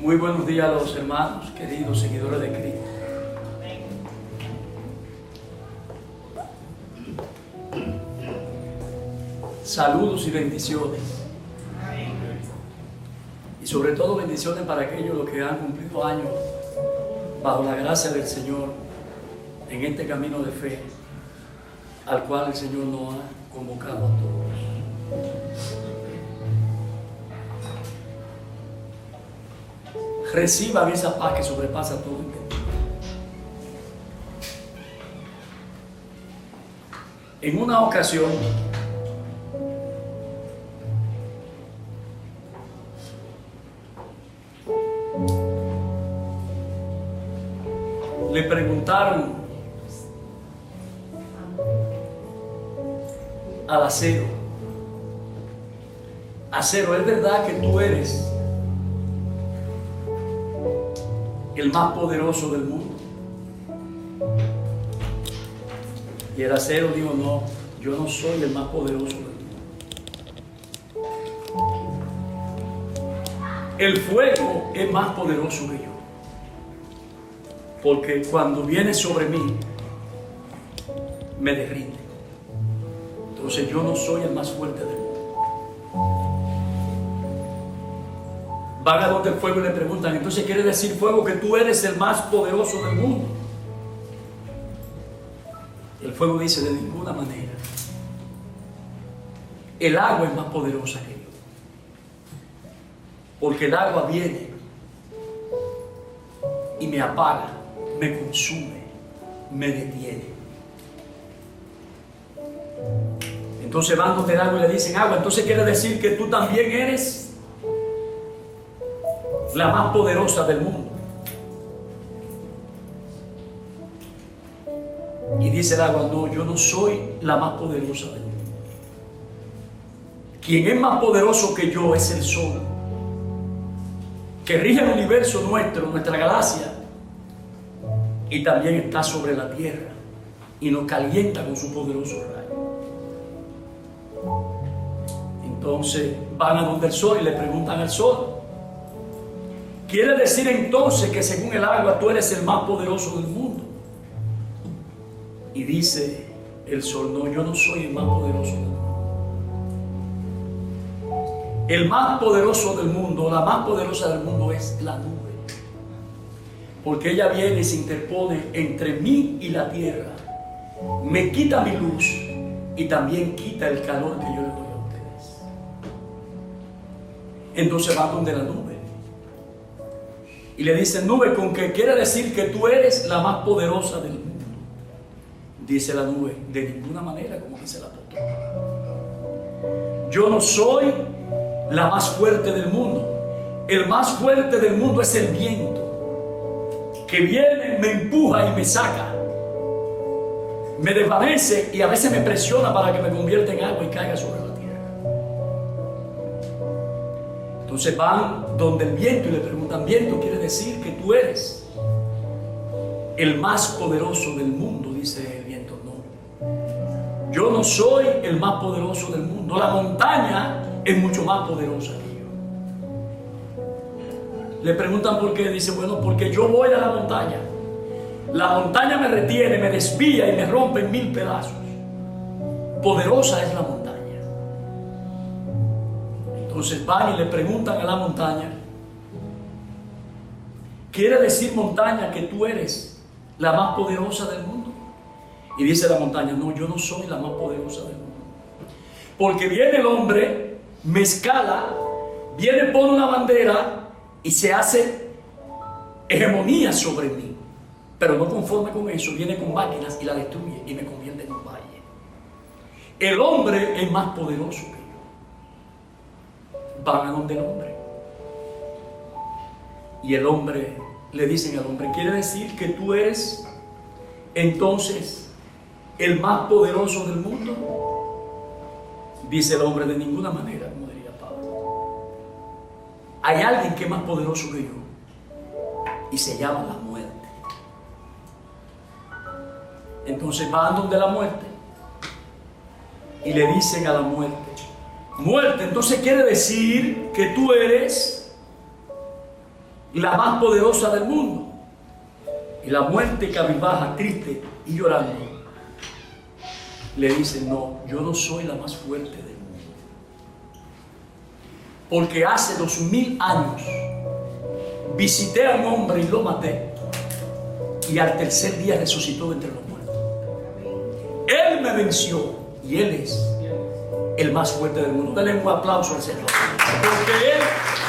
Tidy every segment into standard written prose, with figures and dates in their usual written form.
Muy buenos días a los hermanos, queridos seguidores de Cristo. Saludos y bendiciones. Y sobre todo bendiciones para aquellos los que han cumplido años bajo la gracia del Señor en este camino de fe al cual el Señor nos ha convocado a todos. Reciban esa paz que sobrepasa todo entendimiento. En una ocasión, le preguntaron al acero: acero, ¿es verdad que tú eres el más poderoso del mundo? Y el acero dijo: no, yo no soy el más poderoso del mundo. El fuego es más poderoso que yo, porque cuando viene sobre mí me derrite. Entonces yo no soy el más fuerte del mundo. Van a donde el fuego y le preguntan: entonces quiere decir, fuego, que tú eres el más poderoso del mundo. El fuego dice: de ninguna manera. El agua es más poderosa que yo, porque el agua viene y me apaga, me consume, me detiene. Entonces van donde el agua y le dicen: agua, entonces quiere decir que tú también eres la más poderosa del mundo. Y dice el agua: no, yo no soy la más poderosa del mundo. Quien es más poderoso que yo es el sol, que rige el universo nuestro, nuestra galaxia, y también está sobre la tierra y nos calienta con su poderoso rayo. Entonces van a donde el sol y le preguntan al sol: ¿quiere decir entonces que según el agua tú eres el más poderoso del mundo? Y dice el sol: no, yo no soy el más poderoso del mundo. El más poderoso del mundo, la más poderosa del mundo es la nube, porque ella viene y se interpone entre mí y la tierra, me quita mi luz y también quita el calor que yo le doy a ustedes. Entonces va donde la nube y le dice: nube, ¿con qué quiere decir que tú eres la más poderosa del mundo? Dice la nube: de ninguna manera, como dice el apóstol. Yo no soy la más fuerte del mundo. El más fuerte del mundo es el viento, que viene, me empuja y me saca, me desvanece y a veces me presiona para que me convierta en agua y caiga sobre la tierra. Entonces van donde el viento y le preguntan: viento, ¿quiere decir que tú eres el más poderoso del mundo? Dice el viento: no, yo no soy el más poderoso del mundo. La montaña es mucho más poderosa que yo. Le preguntan por qué. Dice: bueno, porque yo voy a la montaña. La montaña me retiene, me desvía y me rompe en 1000 pedazos. Poderosa es la montaña. Entonces van y le preguntan a la montaña: ¿quiere decir, montaña, que tú eres la más poderosa del mundo? Y dice la montaña: no, yo no soy la más poderosa del mundo. Porque viene el hombre, me escala, viene, pone una bandera y se hace hegemonía sobre mí. Pero no conforme con eso, viene con máquinas y la destruye y me convierte en un valle. El hombre es más poderoso que yo. Van a donde el hombre. Y el hombre, le dicen al hombre: ¿quiere decir que tú eres entonces el más poderoso del mundo? Dice el hombre: de ninguna manera, como diría Pablo. Hay alguien que es más poderoso que yo y se llama la muerte. Entonces van donde la muerte y le dicen a la muerte: muerte, entonces quiere decir que tú eres la más poderosa del mundo. Y la muerte cabizbaja, triste y llorando, le dice: no, yo no soy la más fuerte del mundo. Porque hace 2000 años visité a un hombre y lo maté, y al tercer día resucitó entre los muertos. Él me venció y Él es el más fuerte del mundo. Dale un aplauso al Señor, porque Él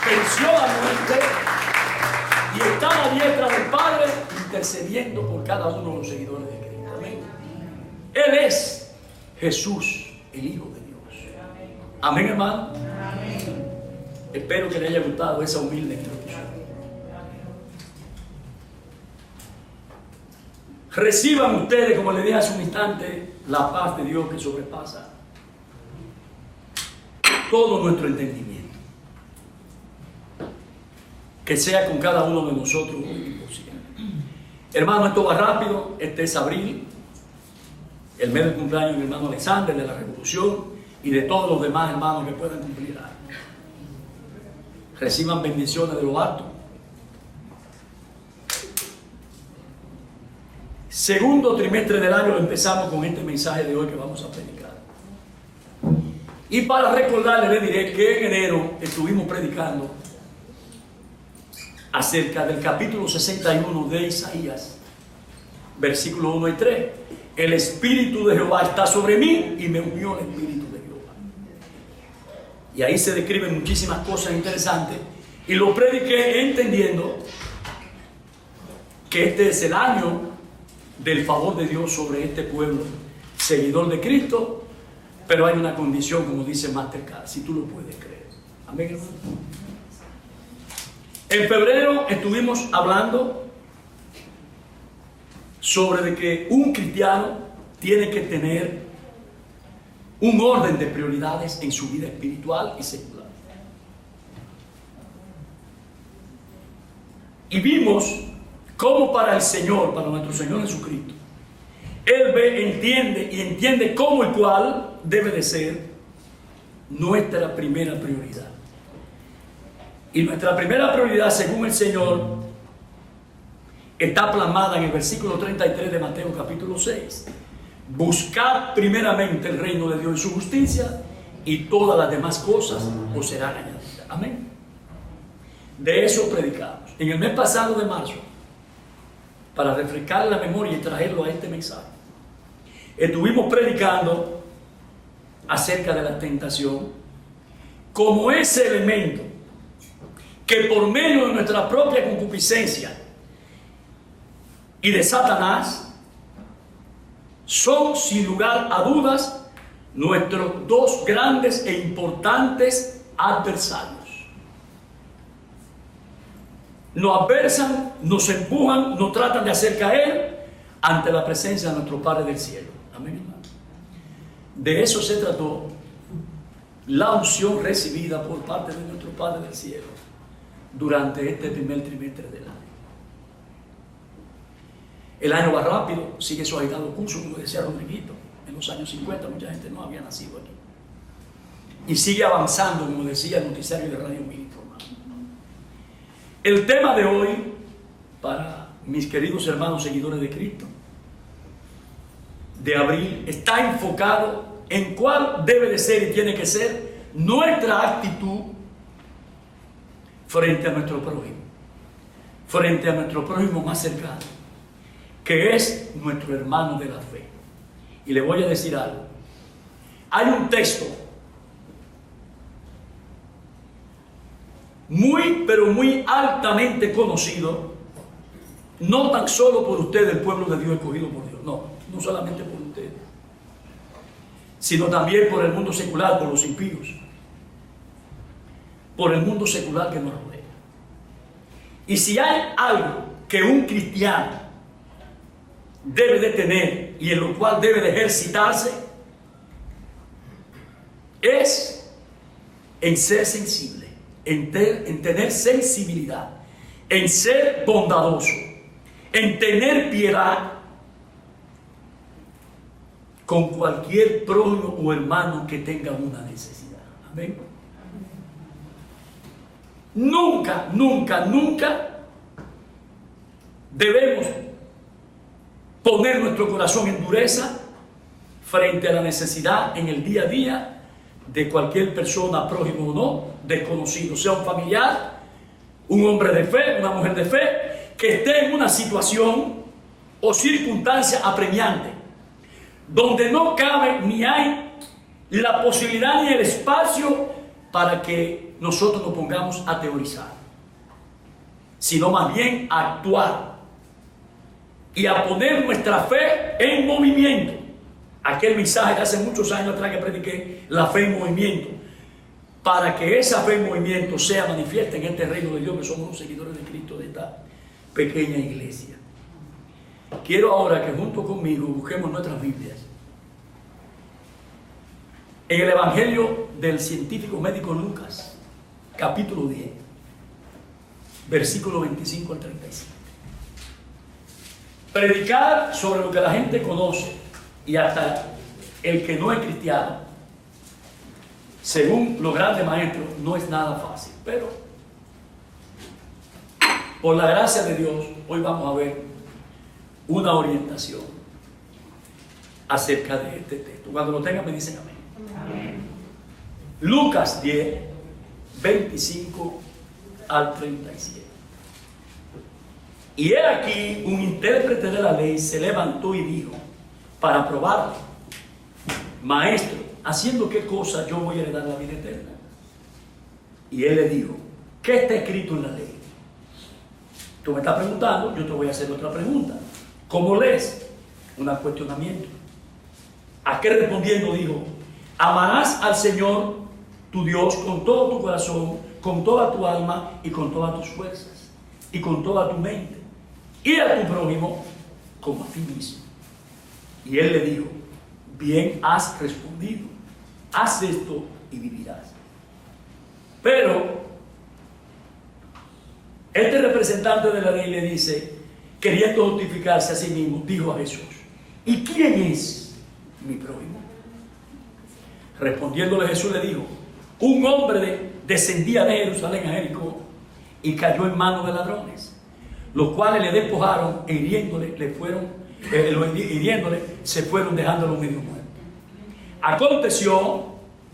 venció la muerte y está a la diestra del Padre, intercediendo por cada uno de los seguidores de Cristo. Amén. Él es Jesús, el Hijo de Dios. Amén, hermano. Amén. Espero que le haya gustado esa humilde introducción. Reciban ustedes, como le dije hace un instante, la paz de Dios que sobrepasa todo nuestro entendimiento. Que sea con cada uno de nosotros hoy y por siempre. Hermano, esto va rápido. Este es abril, el mes del cumpleaños de mi hermano Alexander, de la Revolución, y de todos los demás hermanos que puedan cumplir años. Reciban bendiciones de lo alto. Segundo trimestre del año empezamos con este mensaje de hoy que vamos a predicar. Y para recordarles, les diré que en enero estuvimos predicando acerca del capítulo 61 de Isaías, versículos 1 y 3. El Espíritu de Jehová está sobre mí y me ungió el Espíritu de Jehová. Y ahí se describen muchísimas cosas interesantes. Y lo prediqué entendiendo que este es el año del favor de Dios sobre este pueblo seguidor de Cristo. Pero hay una condición, como dice Mastercard, si tú lo puedes creer. Amén, hermano. En febrero estuvimos hablando sobre de que un cristiano tiene que tener un orden de prioridades en su vida espiritual y secular. Y vimos cómo para el Señor, para nuestro Señor Jesucristo, Él ve, entiende cómo y cuál debe de ser nuestra primera prioridad. Y nuestra primera prioridad, según el Señor, está plasmada en el versículo 33 de Mateo capítulo 6. Buscad primeramente el reino de Dios y su justicia, y todas las demás cosas os serán añadidas. Amén. De eso predicamos. En el mes pasado de marzo, para refrescar la memoria y traerlo a este mensaje, estuvimos predicando acerca de la tentación como ese elemento que por medio de nuestra propia concupiscencia y de Satanás son sin lugar a dudas nuestros dos grandes e importantes adversarios. Nos adversan, nos empujan, nos tratan de hacer caer ante la presencia de nuestro Padre del cielo. Amén, hermano. De eso se trató la unción recibida por parte de nuestro Padre del cielo durante este primer trimestre del año. El año va rápido, sigue su agitado curso, como decía Rodriguito. En los años 50 mucha gente no había nacido aquí. Y sigue avanzando, como decía el noticiario de Radio Mil. El tema de hoy, para mis queridos hermanos seguidores de Cristo, de abril, está enfocado en cuál debe de ser y tiene que ser nuestra actitud frente a nuestro prójimo, frente a nuestro prójimo más cercano, que es nuestro hermano de la fe. Y le voy a decir algo. Hay un texto muy, pero muy altamente conocido, no tan solo por ustedes, el pueblo de Dios escogido por Dios, no solamente por ustedes, sino también por el mundo secular, por los impíos, por el mundo secular que nos rodea. Y si hay algo que un cristiano debe de tener y en lo cual debe de ejercitarse, es en ser sensible, en tener sensibilidad, en ser bondadoso, en tener piedad con cualquier prójimo o hermano que tenga una necesidad. Amén. Nunca, nunca, nunca debemos poner nuestro corazón en dureza frente a la necesidad en el día a día de cualquier persona, prójimo o no, desconocido, sea un familiar, un hombre de fe, una mujer de fe, que esté en una situación o circunstancia apremiante, donde no cabe ni hay la posibilidad ni el espacio para que nosotros nos pongamos a teorizar, sino más bien a actuar y a poner nuestra fe en movimiento. Aquel mensaje de hace muchos años atrás que prediqué, la fe en movimiento, para que esa fe en movimiento sea manifiesta en este reino de Dios, que somos los seguidores de Cristo, de esta pequeña iglesia. Quiero ahora que junto conmigo busquemos nuestras Biblias en el Evangelio del científico médico Lucas, capítulo 10, versículo 25 al 37. Predicar sobre lo que la gente conoce y hasta el que no es cristiano, según los grandes maestros, no es nada fácil. Pero por la gracia de Dios, hoy vamos a ver una orientación acerca de este texto. Cuando lo tengan me dicen amén. Amén. Lucas 10, 25 al 37. Y he aquí, un intérprete de la ley se levantó y dijo, para probarlo: Maestro, ¿haciendo qué cosa yo voy a heredar la vida eterna? Y él le dijo, ¿qué está escrito en la ley? Tú me estás preguntando, yo te voy a hacer otra pregunta. ¿Cómo lees? Un cuestionamiento. Aquel respondiendo dijo, amarás al Señor tu Dios con todo tu corazón, con toda tu alma y con todas tus fuerzas y con toda tu mente, y a tu prójimo como a ti mismo. Y él le dijo, bien has respondido, haz esto y vivirás. Pero este representante de la ley le dice, queriendo justificarse a sí mismo, dijo a Jesús, ¿y quién es mi prójimo? Respondiéndole Jesús le dijo, un hombre descendía de Jerusalén a Jericó y cayó en manos de ladrones, los cuales le despojaron e hiriéndole se fueron dejándolo medio muerto. Aconteció,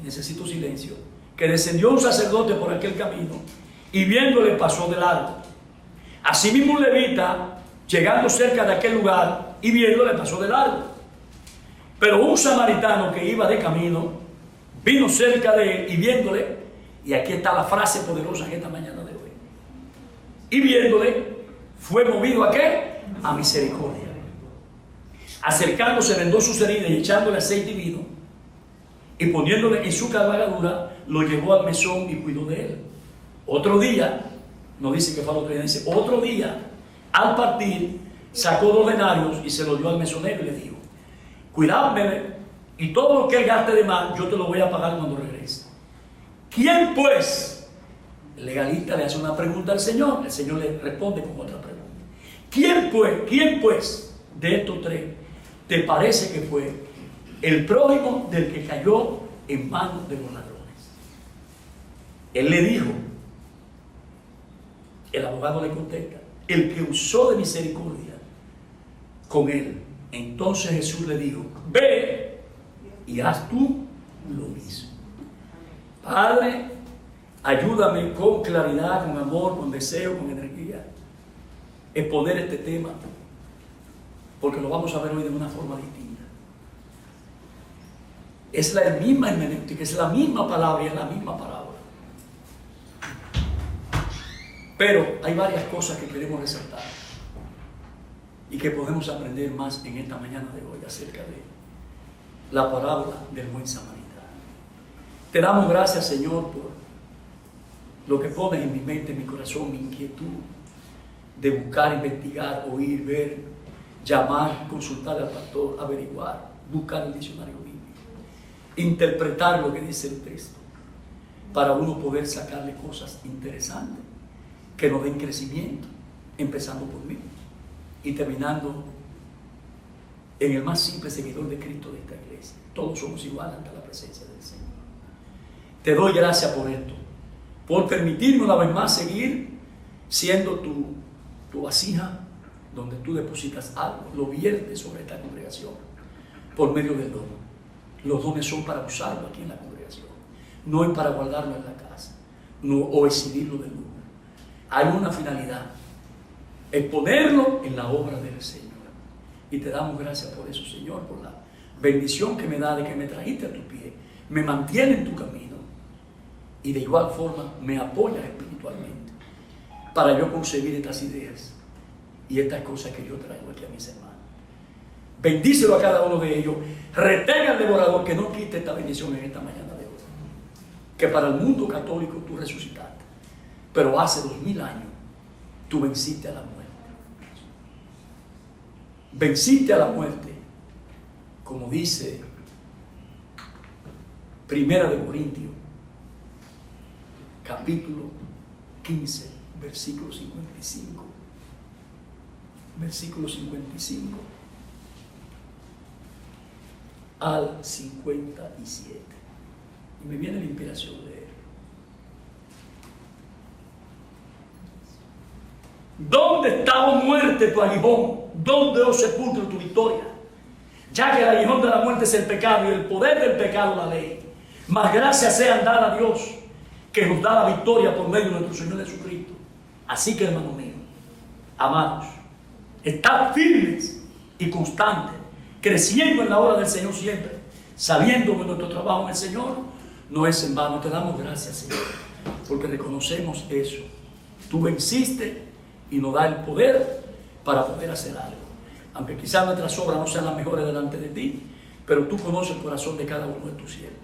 necesito silencio, que descendió un sacerdote por aquel camino y viéndole pasó de largo. Asimismo un levita, llegando cerca de aquel lugar y viéndole pasó de largo. Pero un samaritano que iba de camino vino cerca de él y viéndole, y aquí está la frase poderosa en esta mañana de hoy, y viéndole fue movido ¿a qué? A misericordia. Acercándose vendó sus heridas y echándole aceite y vino y poniéndole en su cabalgadura lo llevó al mesón y cuidó de él. Otro día, no dice que fue al otro día, dice otro día, al partir sacó 2 denarios y se los dio al mesonero y le dijo, cuidadme y todo lo que él gaste de más yo te lo voy a pagar cuando regrese. ¿Quién pues? El legalista le hace una pregunta al Señor, el Señor le responde con otra pregunta. ¿Quién pues de estos 3 te parece que fue el prójimo del que cayó en manos de los ladrones? Él le dijo, el abogado le contesta, el que usó de misericordia con él. Entonces Jesús le dijo, ve y haz tú lo mismo. Padre, ayúdame con claridad, con amor, con deseo, con energía, exponer este tema, porque lo vamos a ver hoy de una forma distinta. Es la misma hermenéutica, es la misma palabra y es la misma parábola. Pero hay varias cosas que queremos resaltar y que podemos aprender más en esta mañana de hoy acerca de la parábola del buen samaritano. Te damos gracias, Señor, por lo que pones en mi mente, en mi corazón, mi inquietud de buscar, investigar, oír, ver, llamar, consultar al pastor, averiguar, buscar el diccionario bíblico, interpretar lo que dice el texto, para uno poder sacarle cosas interesantes que nos den crecimiento, empezando por mí y terminando en el más simple seguidor de Cristo de esta iglesia. Todos somos iguales ante la presencia del Señor. Te doy gracias por esto, por permitirme una vez más seguir siendo tu vasija donde tú depositas algo, lo viertes sobre esta congregación por medio del don. Los dones son para usarlo aquí en la congregación, no es para guardarlo en la casa o exhibirlo de lujo. Hay una finalidad, es ponerlo en la obra del Señor. Y te damos gracias por eso, Señor, por la bendición que me da de que me trajiste a tu pie, me mantiene en tu camino y de igual forma me apoyas espiritualmente para yo concebir estas ideas y estas cosas que yo traigo aquí a mis hermanos. Bendícelo a cada uno de ellos. Retén al devorador que no quite esta bendición en esta mañana de hoy. Que para el mundo católico tú resucitaste, pero hace 2000 años tú venciste a la muerte. Venciste a la muerte, como dice Primera de Corintios, capítulo 15, versículo 55. Versículo 55 al 57. Y me viene la inspiración de él. ¿Dónde está, oh muerte, tu aguijón? ¿Dónde, oh sepulcro, tu victoria? Ya que el aguijón de la muerte es el pecado y el poder del pecado la ley. Mas gracias sean dadas a Dios, que nos da la victoria por medio de nuestro Señor Jesucristo. Así que, hermano mío, amados, estad firmes y constantes, creciendo en la obra del Señor siempre, sabiendo que nuestro trabajo en el Señor no es en vano. Te damos gracias, Señor, porque reconocemos eso. Tú venciste y nos da el poder para poder hacer algo. Aunque quizás nuestras obras no sean las mejores delante de ti, pero tú conoces el corazón de cada uno de tus siervos.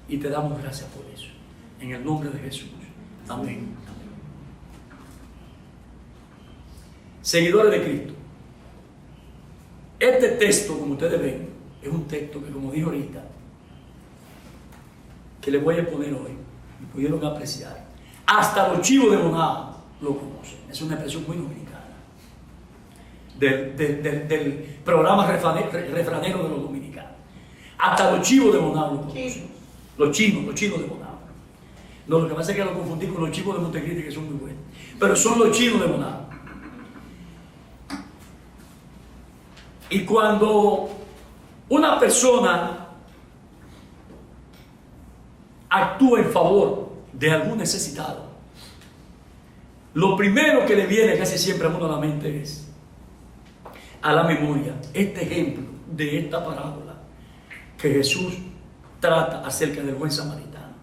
Y te damos gracias por eso. En el nombre de Jesús. Amén. Seguidores de Cristo. Este texto, como ustedes ven, es un texto que, como dije ahorita, que les voy a poner hoy, y pudieron apreciar. Hasta los chivos de Bonao lo conocen. Es una expresión muy dominicana. Del programa refranero de los dominicanos. Hasta los chivos de Bonao lo conocen. Los chinos de Bonao. No, lo que pasa es que lo confundí con los chivos de Montecristi, que son muy buenos. Pero son los chinos de Bonao. Y cuando una persona actúa en favor de algún necesitado, lo primero que le viene casi siempre a uno a la mente es, a la memoria, este ejemplo de esta parábola que Jesús trata acerca del buen samaritano.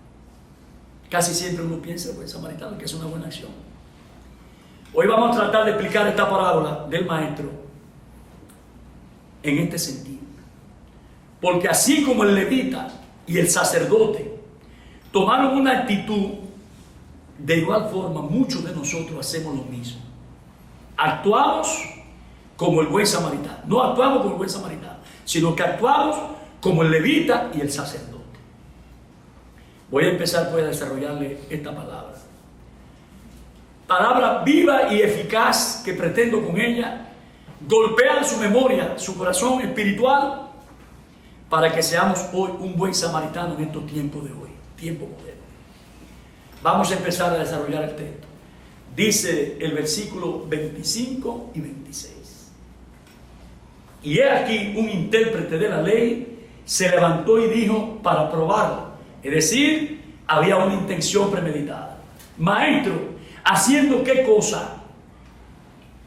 Casi siempre uno piensa en el buen samaritano, que es una buena acción. Hoy vamos a tratar de explicar esta parábola del maestro en este sentido. Porque así como el levita y el sacerdote tomaron una actitud, de igual forma muchos de nosotros hacemos lo mismo. Actuamos como el buen samaritano. No actuamos como el buen samaritano, sino que actuamos como el levita y el sacerdote. Voy a empezar pues a desarrollarle esta palabra. Palabra viva y eficaz que pretendo con ella golpear su memoria, su corazón espiritual, para que seamos hoy un buen samaritano en estos tiempos de hoy, tiempo moderno. Vamos a empezar a desarrollar el texto. Dice el versículo 25 y 26. Y he aquí un intérprete de la ley se levantó y dijo para probarlo. Es decir, había una intención premeditada. Maestro, ¿haciendo qué cosa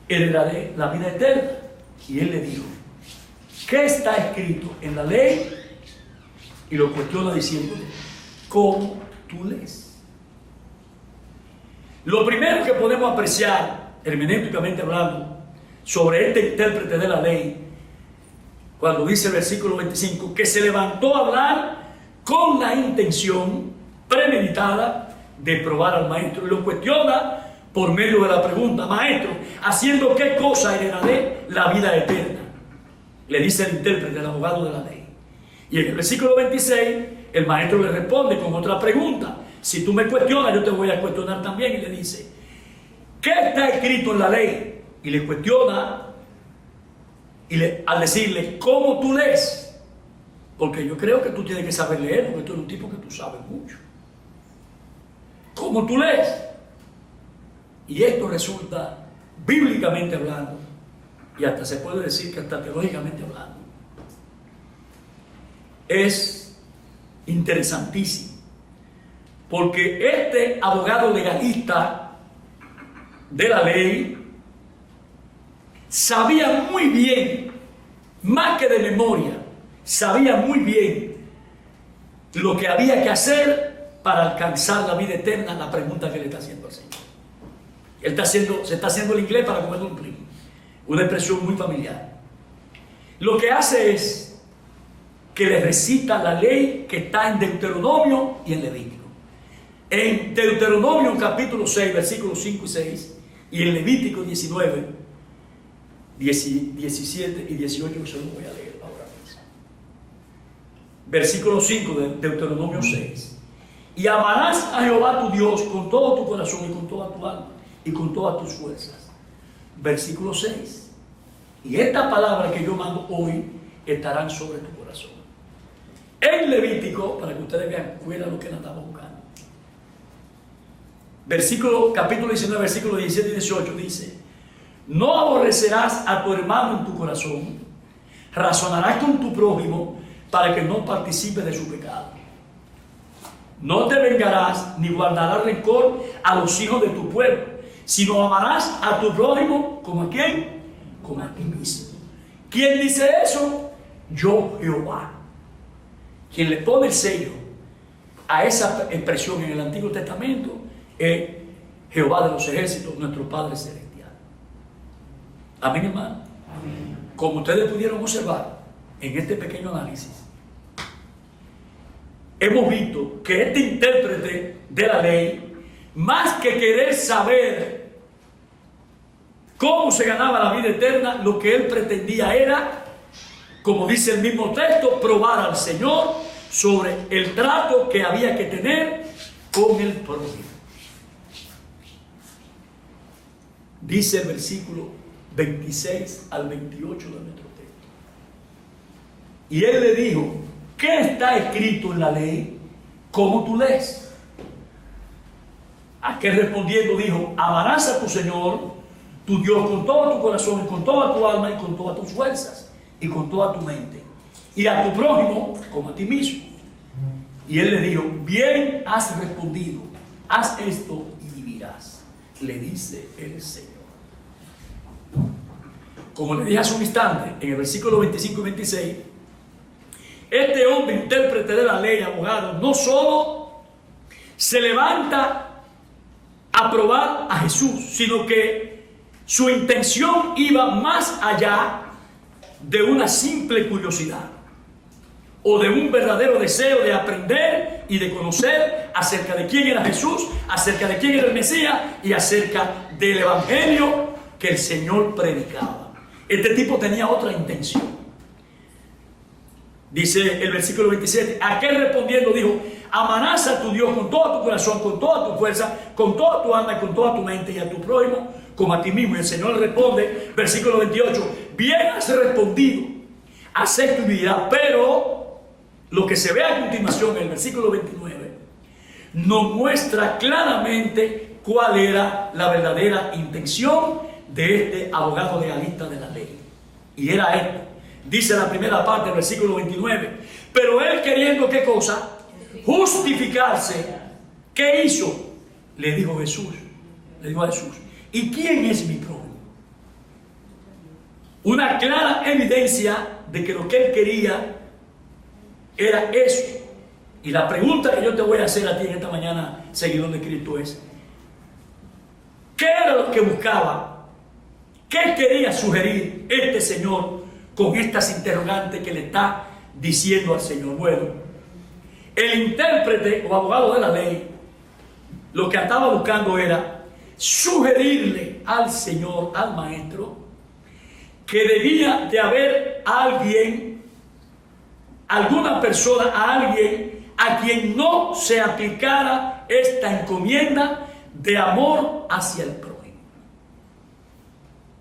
heredaré la vida eterna? Y él le dijo, ¿qué está escrito en la ley? Y lo cuestiona diciéndole, ¿cómo tú lees? Lo primero que podemos apreciar, hermenéuticamente hablando, sobre este intérprete de la ley, cuando dice el versículo 25, que se levantó a hablar con la intención premeditada de probar al maestro. Y lo cuestiona por medio de la pregunta, maestro, ¿haciendo qué cosa heredaré la vida eterna? Le dice el intérprete, el abogado de la ley. Y en el versículo 26, el maestro le responde con otra pregunta. Si tú me cuestionas, yo te voy a cuestionar también. Y le dice, ¿qué está escrito en la ley? Y le cuestiona, al decirle, ¿cómo tú lees? Porque yo creo que tú tienes que saber leer, porque tú eres un tipo que tú sabes mucho. ¿Cómo tú lees? Y esto resulta, bíblicamente hablando, y hasta se puede decir que hasta teológicamente hablando, es interesantísimo, porque este abogado legalista de la ley sabía muy bien, más que de memoria, sabía muy bien lo que había que hacer para alcanzar la vida eterna. La pregunta que le está haciendo al Señor. Él se está haciendo el inglés para comer un primo, una expresión muy familiar. Lo que hace es que le recita la ley que está en Deuteronomio y en Levítico. En Deuteronomio capítulo 6, versículos 5 y 6, y en Levítico 19, 17 y 18, que se lo voy a leer ahora mismo. Versículo 5 de Deuteronomio 6. Y amarás a Jehová tu Dios con todo tu corazón y con toda tu alma y con todas tus fuerzas. Versículo 6. Y esta palabra que yo mando hoy estarán sobre tu corazón. En Levítico, para que ustedes vean cuál era lo que él andaba buscando. Capítulo 19, versículos 17 y 18 dice: no aborrecerás a tu hermano en tu corazón, razonarás con tu prójimo para que no participe de su pecado. No te vengarás ni guardarás rencor a los hijos de tu pueblo, sino amarás a tu prójimo como a quién, como a ti mismo. ¿Quién dice eso? Yo, Jehová. Quien le pone el sello a esa expresión en el Antiguo Testamento es Jehová de los ejércitos, nuestro Padre Celestial. Amén, hermano. Como ustedes pudieron observar en este pequeño análisis, hemos visto que este intérprete de la ley, más que querer saber cómo se ganaba la vida eterna, lo que él pretendía era, como dice el mismo texto, probar al Señor sobre el trato que había que tener con el prójimo. Dice el versículo 26 al 28 de nuestro texto. Y él le dijo: ¿qué está escrito en la ley? ¿Cómo tú lees? Aquel respondiendo dijo: amarás a tu Señor, tu Dios, con todo tu corazón, y con toda tu alma, y con todas tus fuerzas, y con toda tu mente, y a tu prójimo como a ti mismo. Y él le dijo: bien has respondido, haz esto y vivirás, le dice el Señor. Como le dije hace un instante, en el versículo 25 y 26, este hombre, intérprete de la ley, abogado, no solo se levanta a probar a Jesús, sino que su intención iba más allá de una simple curiosidad o de un verdadero deseo de aprender y de conocer acerca de quién era Jesús, acerca de quién era el Mesías y acerca del evangelio que el Señor predicaba. Este tipo tenía otra intención. Dice el versículo 27, aquel respondiendo dijo: amarás a tu Dios con todo tu corazón, con toda tu fuerza, con toda tu alma y con toda tu mente, y a tu prójimo como a ti mismo. Y el Señor le responde, versículo 28, bien has respondido, haz esto y vivirás. Pero lo que se ve a continuación en el versículo 29 nos muestra claramente cuál era la verdadera intención de este abogado legalista de la ley. Y era esto. Dice la primera parte del versículo 29. Pero él, queriendo, ¿qué cosa? Justificarse. ¿Qué hizo? Le dijo Jesús. Le dijo a Jesús: ¿y quién es mi prójimo? Una clara evidencia de que lo que él quería era eso. Y la pregunta que yo te voy a hacer a ti en esta mañana, seguidor de Cristo, es: ¿qué era lo que buscaba? ¿Qué quería sugerir este señor con estas interrogantes que le está diciendo al Señor? Bueno, el intérprete o abogado de la ley lo que estaba buscando era sugerirle al Señor, al maestro, que debía de haber alguien, alguna persona, a alguien a quien no se aplicara esta encomienda de amor hacia el prójimo.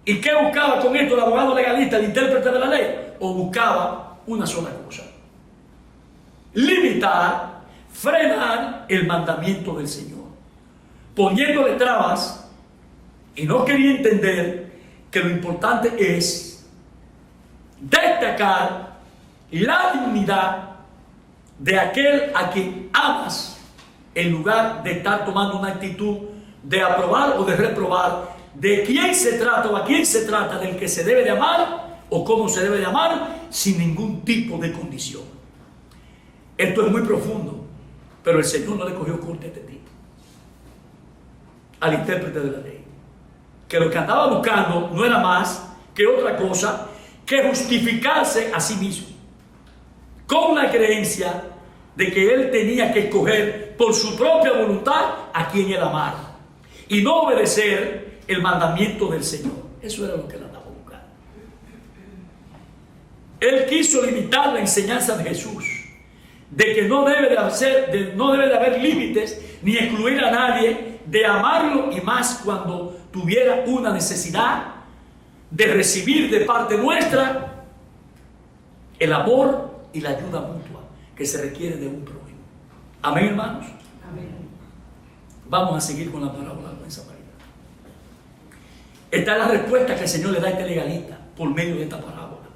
¿Y qué buscaba con esto el abogado legalista, el intérprete de la ley? O buscaba una sola cosa: limitar, frenar el mandamiento del Señor, poniéndole trabas, y no quería entender que lo importante es destacar la dignidad de aquel a quien amas, en lugar de estar tomando una actitud de aprobar o de reprobar de quién se trata o a quién se trata, del que se debe de amar o cómo se debe de amar, sin ningún tipo de condición. Esto es muy profundo, pero el Señor no le cogió corte a este tipo, al intérprete de la ley, que lo que andaba buscando no era más que otra cosa que justificarse a sí mismo, con la creencia de que él tenía que escoger por su propia voluntad a quien él amara y no obedecer el mandamiento del Señor. Eso era lo que él andaba buscando. Él quiso limitar la enseñanza de Jesús, de que no debe de haber límites ni excluir a nadie de amarlo, y más cuando tuviera una necesidad de recibir de parte nuestra el amor y la ayuda mutua que se requiere de un prójimo. Amén, hermanos. Amén. Vamos a seguir con la parábola del buen samaritano. Esta es la respuesta que el Señor le da a este legalista por medio de esta parábola.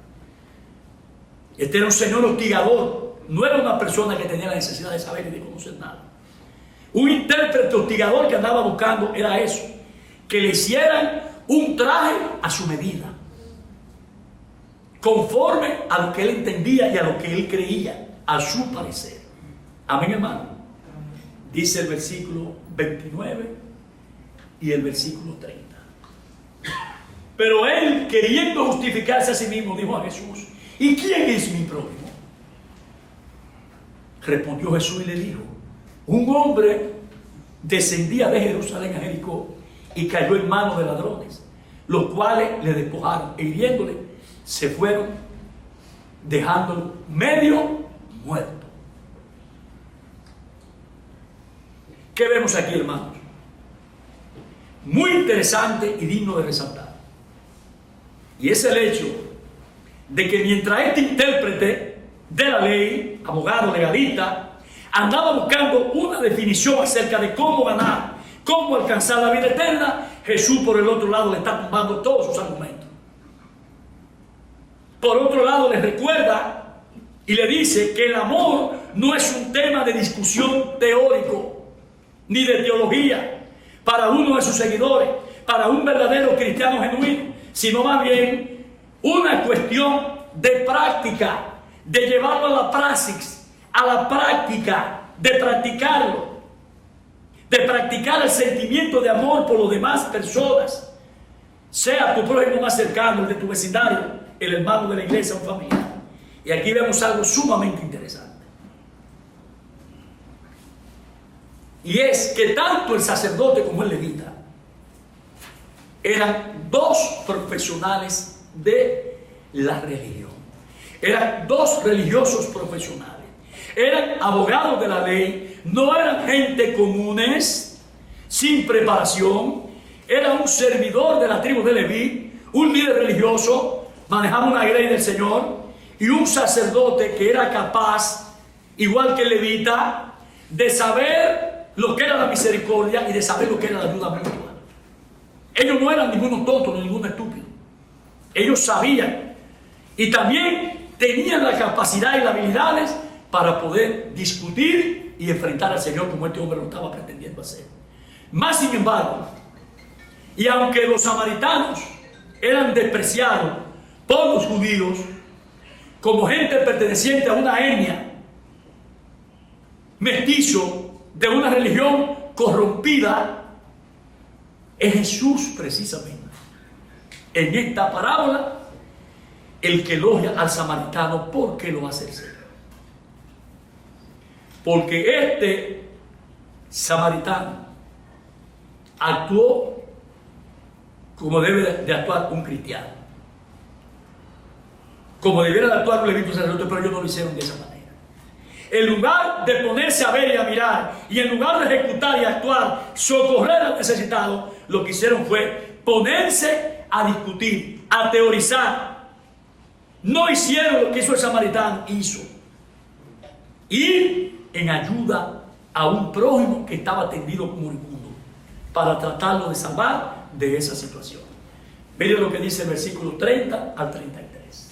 Este era un señor hostigador, no era una persona que tenía la necesidad de saber y de conocer nada. Un intérprete hostigador que andaba buscando era eso, que le hicieran un traje a su medida, conforme a lo que él entendía y a lo que él creía, a su parecer. Amén, hermano. Dice el versículo 29 y el versículo 30. Pero él, queriendo justificarse a sí mismo, dijo a Jesús: ¿y quién es mi prójimo? Respondió Jesús y le dijo: un hombre descendía de Jerusalén a Jericó y cayó en manos de ladrones, los cuales le despojaron e hiriéndole se fueron, dejándolo medio muerto. ¿Qué vemos aquí, hermanos? Muy interesante y digno de resaltar. Y es el hecho de que mientras este intérprete de la ley, abogado legalista, andaba buscando una definición acerca de cómo ganar, cómo alcanzar la vida eterna, Jesús por el otro lado le está tumbando todos sus argumentos. Por otro lado les recuerda y le dice que el amor no es un tema de discusión teórico ni de teología para uno de sus seguidores, para un verdadero cristiano genuino, sino más bien una cuestión de práctica, de llevarlo a la praxis, a la práctica, de practicarlo, de practicar el sentimiento de amor por las demás personas, sea tu prójimo más cercano, el de tu vecindario, el hermano de la iglesia o familiar. Y aquí vemos algo sumamente interesante. Y es que tanto el sacerdote como el levita eran dos profesionales de la religión. Eran dos religiosos profesionales. Eran abogados de la ley, no eran gente comunes, sin preparación. Era un servidor de la tribu de Leví, un líder religioso, manejaba una ley del Señor, y un sacerdote que era capaz, igual que el levita, de saber lo que era la misericordia y de saber lo que era la ayuda mutua. Ellos no eran ninguno tonto ni ninguno estúpido. Ellos sabían y también tenían la capacidad y las habilidades para poder discutir y enfrentar al Señor como este hombre lo estaba pretendiendo hacer. Más sin embargo, y aunque los samaritanos eran despreciados por los judíos como gente perteneciente a una etnia, mestizo, de una religión corrompida, es Jesús precisamente en esta parábola el que elogia al samaritano. ¿Por qué lo hace el Señor? Porque este samaritano actuó como debe de actuar un cristiano, como debiera de actuar un levita sacerdote, pero ellos no lo hicieron de esa manera. En lugar de ponerse a ver y a mirar, y en lugar de ejecutar y actuar, socorrer al necesitado, lo que hicieron fue ponerse a discutir, a teorizar. No hicieron lo que hizo el samaritano, hizo ir en ayuda a un prójimo que estaba tendido como moribundo, para tratarlo de salvar de esa situación. Miren lo que dice el versículo 30 al 33.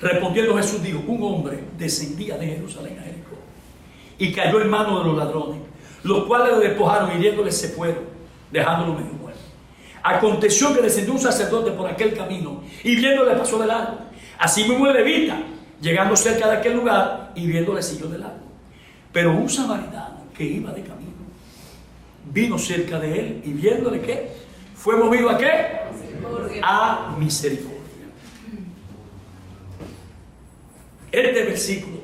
Respondiendo Jesús dijo: un hombre descendía de Jerusalén a Jericó y cayó en manos de los ladrones, los cuales lo despojaron, hiriéndole se fueron, dejándolo medio muerto. Aconteció que descendió un sacerdote por aquel camino y viéndole pasó de largo. Asimismo el levita, llegando cerca de aquel lugar y viéndole siguió de largo. Pero un samaritano que iba de camino vino cerca de él y viéndole, ¿qué? Fue movido ¿a qué? A misericordia. Este versículo,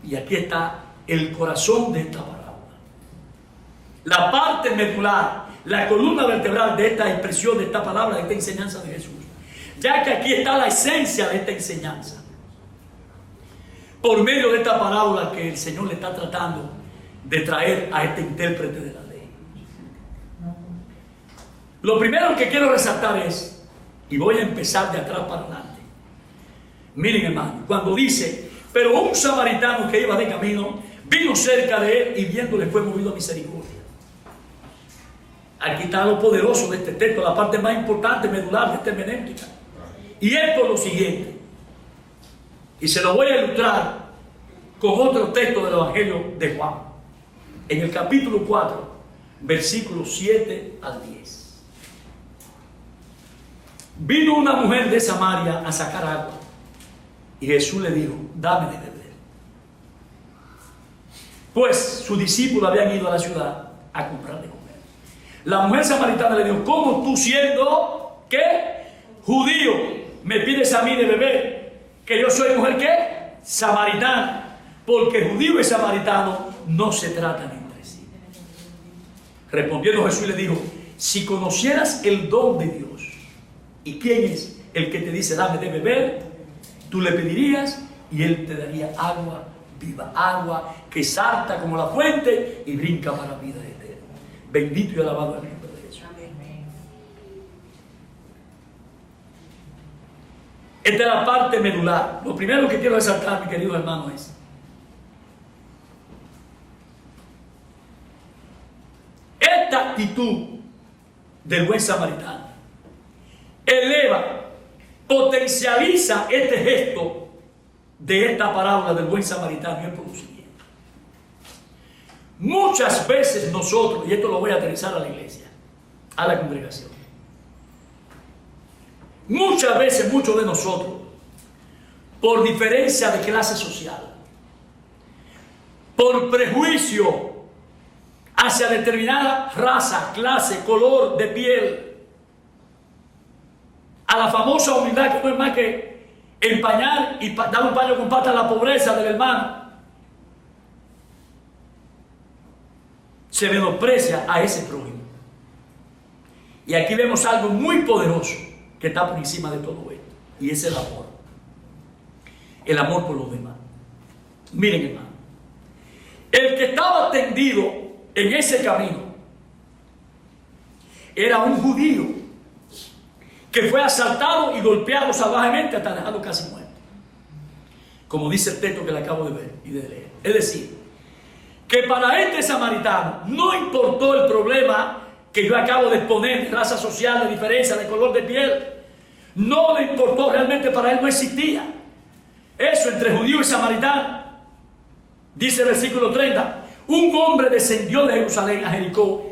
y aquí está el corazón de esta parábola, la parte medular, la columna vertebral de esta expresión, de esta palabra, de esta enseñanza de Jesús, ya que aquí está la esencia de esta enseñanza, por medio de esta parábola que el Señor le está tratando de traer a este intérprete de la ley. Lo primero que quiero resaltar es, y voy a empezar de atrás para adelante, miren hermano, cuando dice: pero un samaritano que iba de camino vino cerca de él y viéndole fue movido a misericordia. Aquí está lo poderoso de este texto, la parte más importante, medular de esta hermenéutica. Y es por lo siguiente, y se lo voy a ilustrar con otro texto del Evangelio de Juan, en el capítulo 4, versículos 7 al 10. Vino una mujer de Samaria a sacar agua, y Jesús le dijo: dame de beber. Pues sus discípulos habían ido a la ciudad a comprar de comer. La mujer samaritana le dijo: ¿cómo tú, siendo ¿qué? Judío, me pides a mí de beber? Que yo soy mujer ¿qué? Samaritana. Porque judío y samaritano no se tratan entre sí. Respondiendo Jesús le dijo: si conocieras el don de Dios y quién es el que te dice dame de beber, tú le pedirías y él te daría agua viva, agua que salta como la fuente y brinca para la vida eterna. Bendito y alabado el nombre de Jesús. Esta es la parte medular. Lo primero que quiero resaltar, mi querido hermano, es esta actitud del buen samaritano. Eleva, potencializa este gesto de esta parábola del buen samaritano, y es por lo siguiente. Muchas veces nosotros, y esto lo voy a aterrizar a la iglesia, a la congregación, muchas veces muchos de nosotros, por diferencia de clase social, por prejuicio hacia determinada raza, clase, color de piel, a la famosa humildad que no es más que empañar y dar un paño con pata a la pobreza del hermano, se menosprecia a ese prójimo. Y aquí vemos algo muy poderoso que está por encima de todo esto, y es el amor. El amor por los demás. Miren, hermano, el que estaba tendido en ese camino era un judío que fue asaltado y golpeado salvajemente hasta dejarlo casi muerto, como dice el texto que le acabo de ver y de leer. Es decir, que para este samaritano no importó el problema que yo acabo de exponer, de raza social, de diferencia, de color de piel. No le importó, realmente para él no existía eso entre judío y samaritano. Dice el versículo 30: un hombre descendió de Jerusalén a Jericó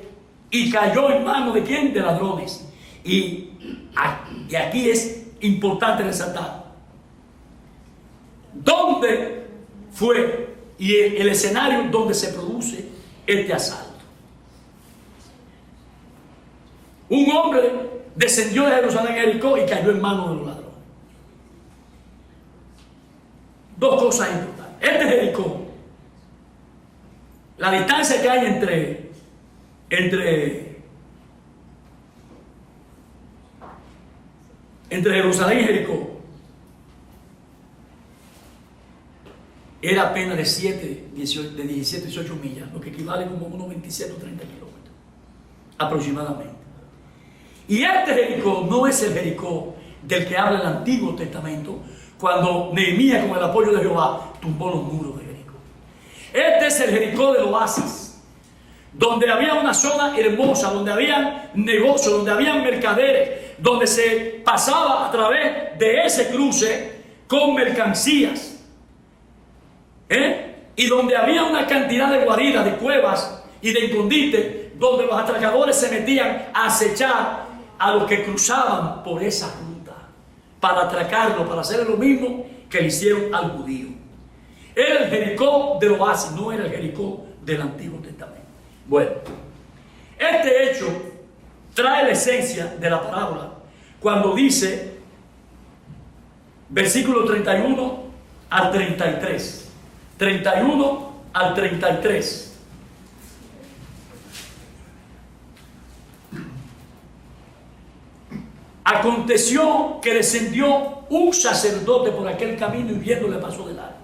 y cayó en manos ¿de quién? De ladrones. Y aquí es importante resaltar dónde fue y el escenario donde se produce este asalto. Un hombre descendió de Jerusalén a Jericó y cayó en manos de los ladrones. Dos cosas importantes. Este Jericó, la distancia que hay entre Jerusalén y Jericó era apenas de 17, 18 millas, lo que equivale como unos 27 o 30 kilómetros aproximadamente. Y este Jericó no es el Jericó del que habla el Antiguo Testamento, cuando Nehemías, con el apoyo de Jehová, tumbó los muros de Jericó. Este es el Jericó del oasis, donde había una zona hermosa, donde había negocios, donde había mercaderes, donde se pasaba a través de ese cruce con mercancías, y donde había una cantidad de guaridas, de cuevas y de escondites, donde los atracadores se metían a acechar a los que cruzaban por esa ruta, para atracarlo, para hacer lo mismo que le hicieron al judío. Era el Jericó del oasis, no era el Jericó del Antiguo Testamento. Bueno, este hecho trae la esencia de la parábola cuando dice, versículo 31 al 33, 31 al 33. Aconteció que descendió un sacerdote por aquel camino y viéndole pasó de largo.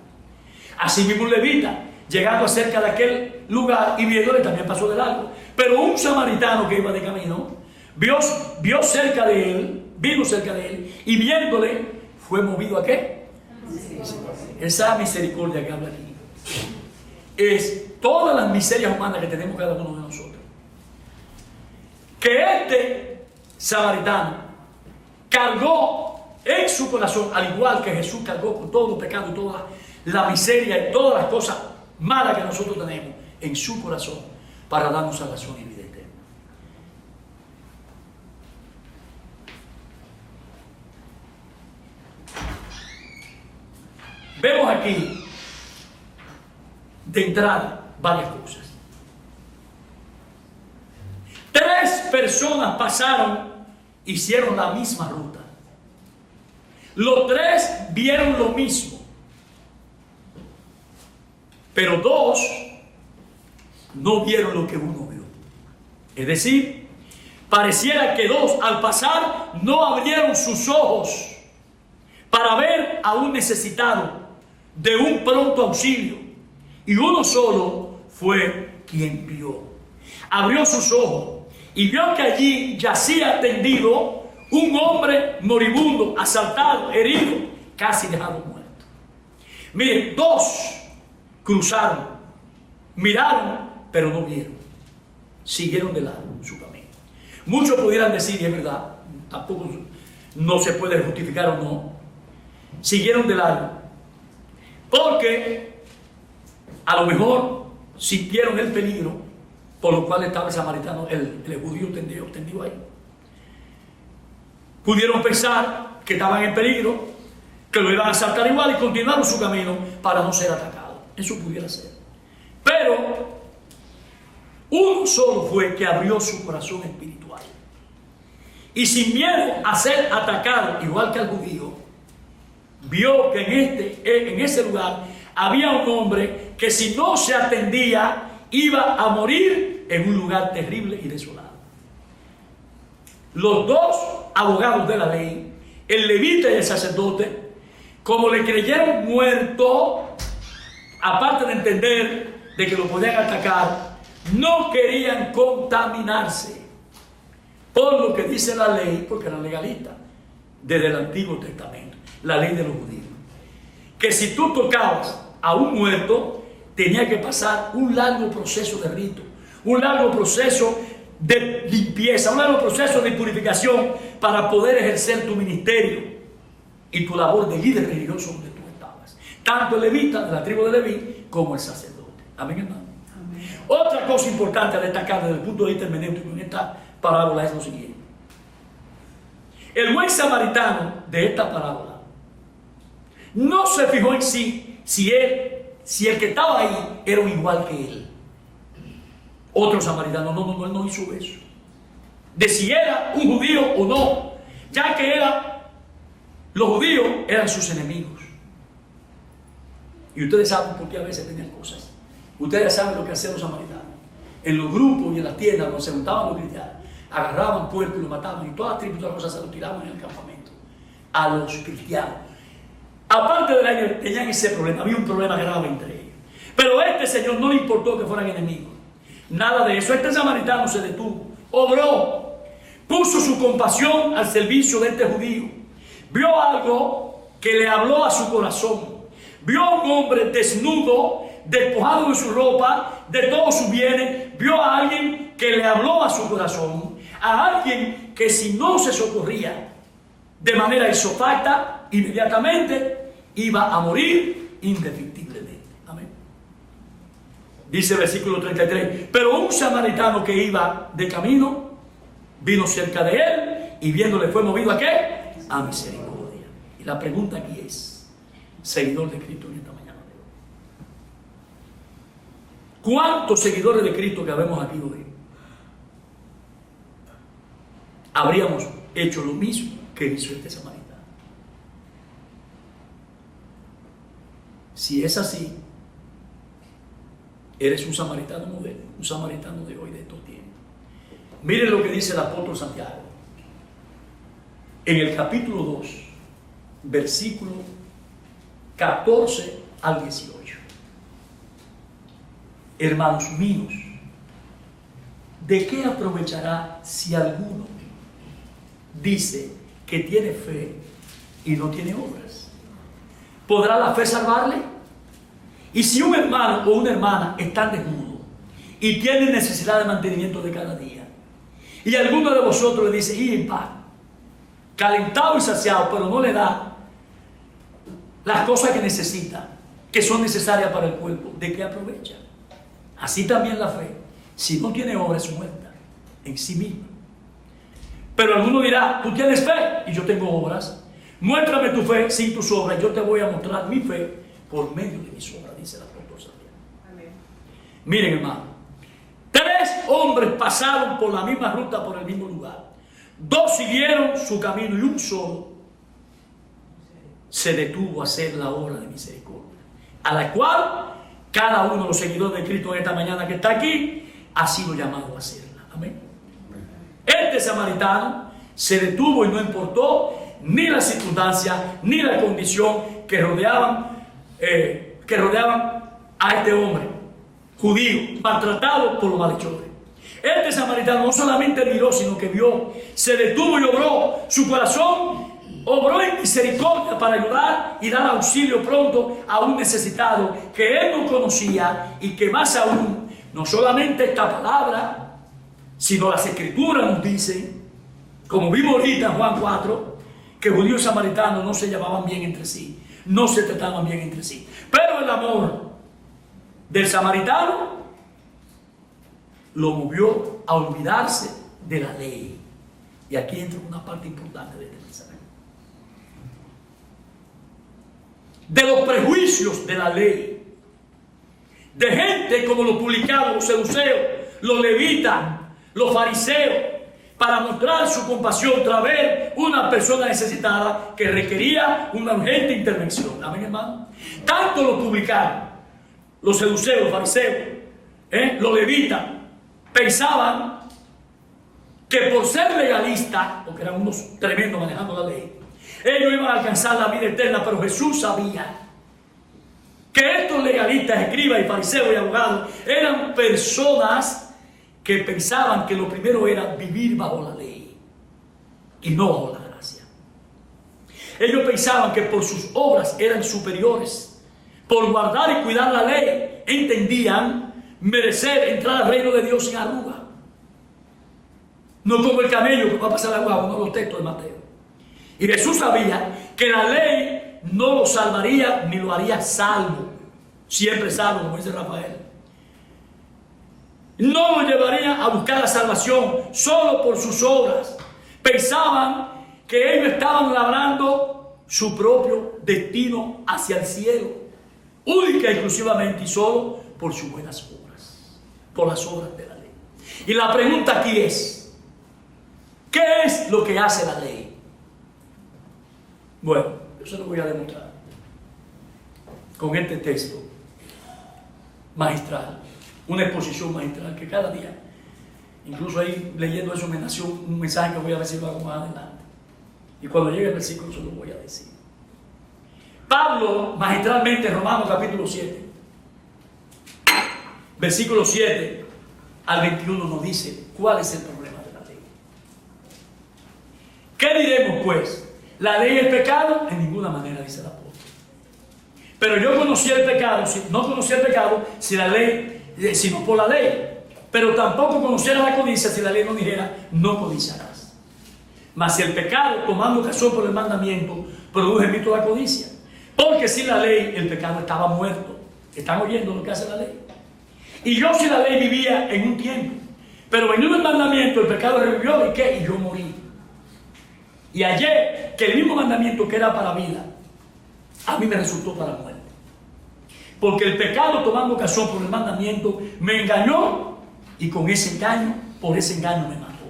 Asimismo un levita, llegando cerca de aquel lugar y viéndole también pasó de largo. Pero un samaritano que iba de camino, vino cerca de él y viéndole fue movido ¿a qué? Esa misericordia que habla aquí es todas las miserias humanas que tenemos cada uno de nosotros. Que este samaritano cargó en su corazón, al igual que Jesús cargó con todo el pecado y toda la miseria y todas las cosas malas que nosotros tenemos en su corazón para darnos salvación y vida eterna. Vemos aquí de entrada varias cosas. 3 personas pasaron, hicieron la misma ruta. Los 3 vieron lo mismo, pero 2 no vieron lo que uno vio. Es decir, pareciera que 2 al pasar no abrieron sus ojos para ver a un necesitado de un pronto auxilio, y uno solo fue quien vio. Abrió sus ojos y vio que allí yacía tendido un hombre moribundo, asaltado, herido, casi dejado muerto. Miren, 2 cruzaron, miraron, pero no vieron. Siguieron de largo su camino. Muchos pudieran decir, y es verdad, tampoco no se puede justificar o no, siguieron de largo, porque a lo mejor sintieron el peligro por lo cual estaba el samaritano, el judío tendido ahí. Pudieron pensar que estaban en peligro, que lo iban a asaltar igual y continuaron su camino para no ser atacados. Eso pudiera ser. Pero uno solo fue que abrió su corazón espiritual. Y sin miedo a ser atacado, igual que al judío, vio que en ese lugar había un hombre que si no se atendía iba a morir en un lugar terrible y desolado. Los 2 abogados de la ley, el levita y el sacerdote, como le creyeron muerto, aparte de entender de que lo podían atacar, no querían contaminarse por lo que dice la ley, porque eran legalistas desde el Antiguo Testamento, la ley de los judíos, que si tú tocabas a un muerto tenía que pasar un largo proceso de rito, un largo proceso de limpieza, un largo proceso de purificación para poder ejercer tu ministerio y tu labor de líder religioso donde tú estabas. Tanto el levita de la tribu de Leví como el sacerdote. Amén, hermano. Amén. Otra cosa importante a destacar desde el punto de vista hermenéutico en esta parábola es lo siguiente. El buen samaritano de esta parábola no se fijó en sí si el que estaba ahí era igual que él. Otro samaritano, no, él no hizo eso. De si era un judío o no, ya que los judíos eran sus enemigos. Y ustedes saben por qué a veces tenían cosas. Ustedes saben lo que hacían los samaritanos. En los grupos y en las tiendas donde se juntaban los cristianos, agarraban puercos y los mataban, y todas las tribus y todas las cosas se los tiraban en el campamento a los cristianos. Aparte de la guerra, tenían ese problema, había un problema grave entre ellos. Pero a este señor no le importó que fueran enemigos. Nada de eso. Este samaritano se detuvo, obró, puso su compasión al servicio de este judío. Vio algo que le habló a su corazón. Vio a un hombre desnudo, despojado de su ropa, de todos sus bienes, vio a alguien que le habló a su corazón, a alguien que si no se socorría de manera isofacta, inmediatamente iba a morir indefectiblemente. Amén. Dice el versículo 33, pero un samaritano que iba de camino, vino cerca de él y viéndole fue movido ¿a qué? A misericordia. Y la pregunta aquí es, seguidor de Cristo en esta mañana de hoy, ¿cuántos seguidores de Cristo que habemos aquí hoy habríamos hecho lo mismo que hizo este samaritano? Si es así, eres un samaritano moderno, un samaritano de hoy, de estos tiempos. Miren lo que dice el apóstol Santiago en el capítulo 2, versículo 14 al 18. Hermanos míos, ¿de qué aprovechará si alguno dice que tiene fe y no tiene obras? ¿Podrá la fe salvarle? Y si un hermano o una hermana están desnudos y tienen necesidad de mantenimiento de cada día, y alguno de vosotros le dice, ir en paz, calentado y saciado, pero no le da las cosas que necesita, que son necesarias para el cuerpo, ¿de qué aprovecha? Así también la fe, si no tiene obras, es muerta en sí misma. Pero alguno dirá, tú tienes fe y yo tengo obras. Muéstrame tu fe sin tus obras, yo te voy a mostrar mi fe por medio de mis obras, dice el apóstol Santiago. Amén. Miren, hermano, 3 hombres pasaron por la misma ruta, por el mismo lugar. 2 siguieron su camino y un solo se detuvo a hacer la obra de misericordia, a la cual cada uno de los seguidores de Cristo en esta mañana que está aquí ha sido llamado a hacerla. Amén. Este samaritano se detuvo y no importó ni las circunstancias ni la condición que rodeaban a este hombre judío, maltratado por los malhechores. Este samaritano no solamente miró, sino que vio, se detuvo y obró. Su corazón obró en misericordia para ayudar y dar auxilio pronto a un necesitado que él no conocía, y que más aún, no solamente esta palabra, sino las escrituras nos dicen, como vimos ahorita en Juan 4, que judíos y samaritanos no se llevaban bien entre sí, no se trataban bien entre sí. Pero el amor del samaritano lo movió a olvidarse de la ley. Y aquí entra una parte importante de este mensaje. De los prejuicios de la ley. De gente como los publicanos, los saduceos, los levitas, los fariseos, para mostrar su compasión tras ver una persona necesitada que requería una urgente intervención. Amén, hermano. Tanto los publicanos, los saduceos, los fariseos, los levitas, pensaban que por ser legalistas, porque eran unos tremendos manejando la ley, ellos iban a alcanzar la vida eterna. Pero Jesús sabía que estos legalistas, escribas y fariseos y abogados eran personas que pensaban que lo primero era vivir bajo la ley y no bajo la gracia. Ellos pensaban que por sus obras eran superiores, por guardar y cuidar la ley entendían merecer entrar al reino de Dios sin arruga. No como el camello que va a pasar agua, uno de los textos de Mateo. Y Jesús sabía que la ley no lo salvaría ni lo haría salvo, siempre salvo, como dice Rafael. No lo llevaría a buscar la salvación solo por sus obras. Pensaban que ellos estaban labrando su propio destino hacia el cielo, única y exclusivamente y solo por sus buenas obras, por las obras de la ley. Y la pregunta aquí es, ¿qué es lo que hace la ley? Bueno, yo se lo voy a demostrar con este texto magistral, una exposición magistral que cada día, incluso ahí leyendo eso me nació un mensaje que voy a ver si lo hago más adelante, y cuando llegue el versículo se lo voy a decir. Pablo magistralmente en Romanos capítulo 7, versículo 7 al 21 nos dice cuál es el problema de la ley. ¿Qué diremos pues? ¿La ley es pecado? En ninguna manera, dice el apóstol. Pero yo conocía el pecado, no conocía el pecado si la ley, sino por la ley. Pero tampoco conociera la codicia si la ley no dijera, no codiciarás. Mas si el pecado, tomando ocasión por el mandamiento, produce en mí toda codicia. Porque sin la ley, el pecado estaba muerto. ¿Están oyendo lo que hace la ley? Y yo sin la ley vivía en un tiempo. Pero venido el mandamiento, el pecado revivió, ¿y qué? Y yo morí. Y ayer, que el mismo mandamiento que era para vida, a mí me resultó para muerte. Porque el pecado, tomando ocasión por el mandamiento, me engañó, y con ese engaño, por ese engaño me mató.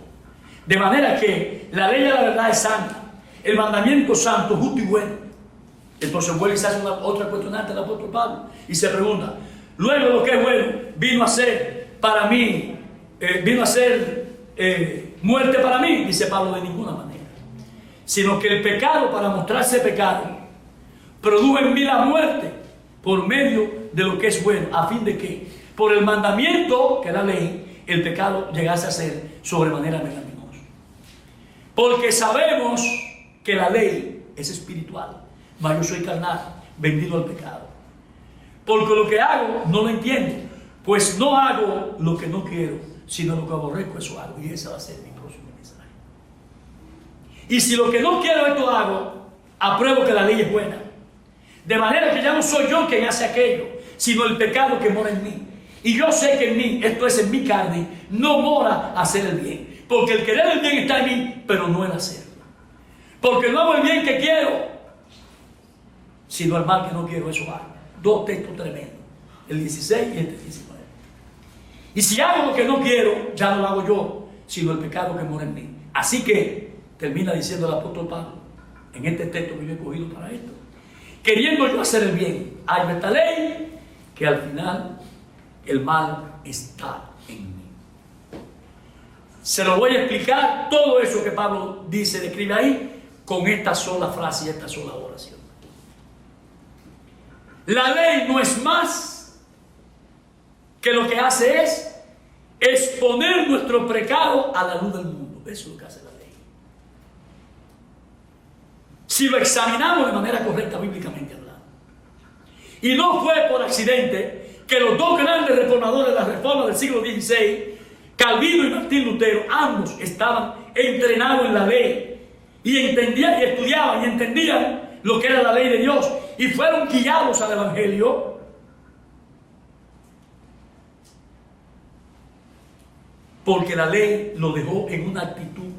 De manera que la ley de la verdad es santa, el mandamiento santo, justo y bueno. Entonces vuelve y se hace otra cuestionante del apóstol Pablo y se pregunta, luego lo que es bueno vino a ser para mí, vino a ser muerte para mí, dice Pablo, de ninguna manera, sino que el pecado, para mostrarse pecado, produjo en mí la muerte por medio de lo que es bueno, a fin de que por el mandamiento, que es la ley, el pecado llegase a ser sobremanera pecaminoso. Porque sabemos que la ley es espiritual, mas yo soy carnal, vendido al pecado. Porque lo que hago no lo entiendo, pues no hago lo que no quiero, sino lo que aborrezco, eso hago. Y ese va a ser mi próximo mensaje. Y si lo que no quiero esto hago, apruebo que la ley es buena. De manera que ya no soy yo quien hace aquello, sino el pecado que mora en mí. Y yo sé que en mí, esto es en mi carne, no mora hacer el bien. Porque el querer el bien está en mí, pero no el hacerlo. Porque no hago el bien que quiero, sino el mal que no quiero, eso hago. Dos textos tremendos, el 16 y el 19. Y si hago lo que no quiero, ya no lo hago yo, sino el pecado que mora en mí. Así que, termina diciendo el apóstol Pablo, en este texto que yo he cogido para esto, queriendo yo hacer el bien, hay esta ley, que al final el mal está en mí. Se lo voy a explicar todo eso que Pablo dice, describe ahí, con esta sola frase y esta sola oración. La ley no es más que lo que hace es exponer nuestro pecado a la luz del mundo. Eso es lo que hace la ley. Si lo examinamos de manera correcta, bíblicamente hablando. Y no fue por accidente que los dos grandes reformadores de la reforma del siglo XVI, Calvino y Martín Lutero, ambos estaban entrenados en la ley y entendían y estudiaban y entendían lo que era la ley de Dios y fueron guiados al Evangelio. Porque la ley lo dejó en una actitud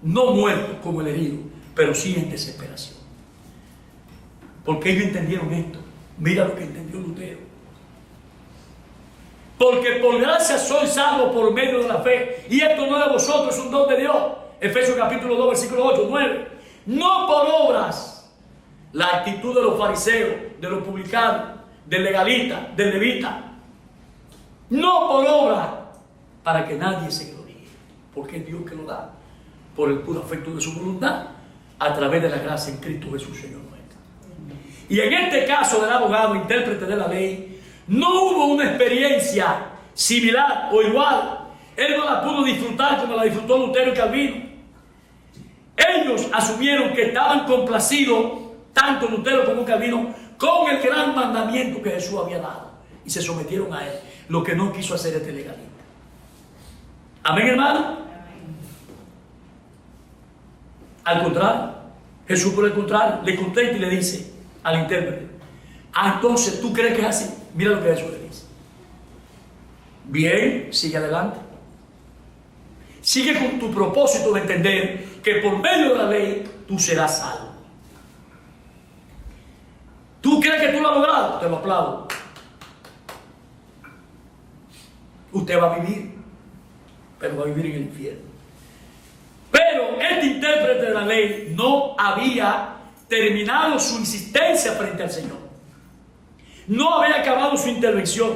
no muerto como el herido, pero sí en desesperación. Porque ellos entendieron esto. Mira lo que entendió Lutero. Porque por gracia soy salvo por medio de la fe. Y esto no es de vosotros, es un don de Dios. Efesios capítulo 2, versículo 8, 9. No por obras. La actitud de los fariseos, de los publicanos, del legalista, del levita. No por obras, para que nadie se gloríe. Porque es Dios que lo da. Por el puro afecto de su voluntad. A través de la gracia en Cristo Jesús, Señor nuestro. Y en este caso del abogado, intérprete de la ley, no hubo una experiencia similar o igual. Él no la pudo disfrutar como la disfrutó Lutero y Calvino. Ellos asumieron que estaban complacidos, tanto Lutero como Calvino, con el gran mandamiento que Jesús había dado. Y se sometieron a él. Lo que no quiso hacer este legalista. Amén, hermano. Al contrario, Jesús por el contrario, le contesta y le dice al intérprete, entonces, ¿tú crees que es así? Mira lo que Jesús le dice. Bien, sigue adelante. Sigue con tu propósito de entender que por medio de la ley tú serás salvo. ¿Tú crees que tú lo has logrado? Te lo aplaudo. Usted va a vivir, pero va a vivir en el infierno. Pero este intérprete de la ley no había terminado su insistencia frente al Señor. No había acabado su intervención,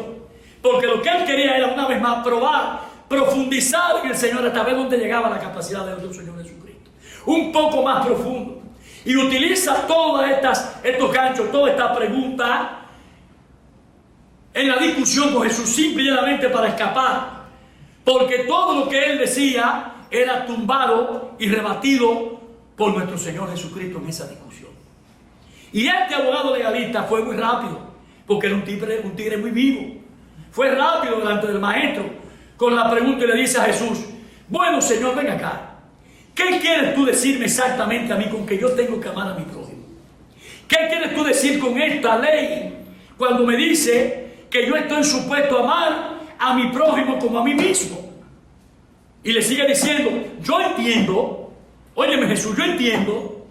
porque lo que él quería era una vez más probar, profundizar en el Señor hasta ver dónde llegaba la capacidad de nuestro Señor Jesucristo. Un poco más profundo. Y utiliza todos estos ganchos, toda esta pregunta en la discusión con Jesús, simplemente para escapar. Porque todo lo que él decía era tumbado y rebatido por nuestro Señor Jesucristo en esa discusión. Y este abogado legalista fue muy rápido, porque era un tigre muy vivo. Fue rápido delante del maestro con la pregunta y le dice a Jesús: bueno, Señor, ven acá. ¿Qué quieres tú decirme exactamente a mí con que yo tengo que amar a mi prójimo? ¿Qué quieres tú decir con esta ley cuando me dice que yo estoy supuesto a amar a mi prójimo como a mí mismo? Y le sigue diciendo: yo entiendo, óyeme Jesús, yo entiendo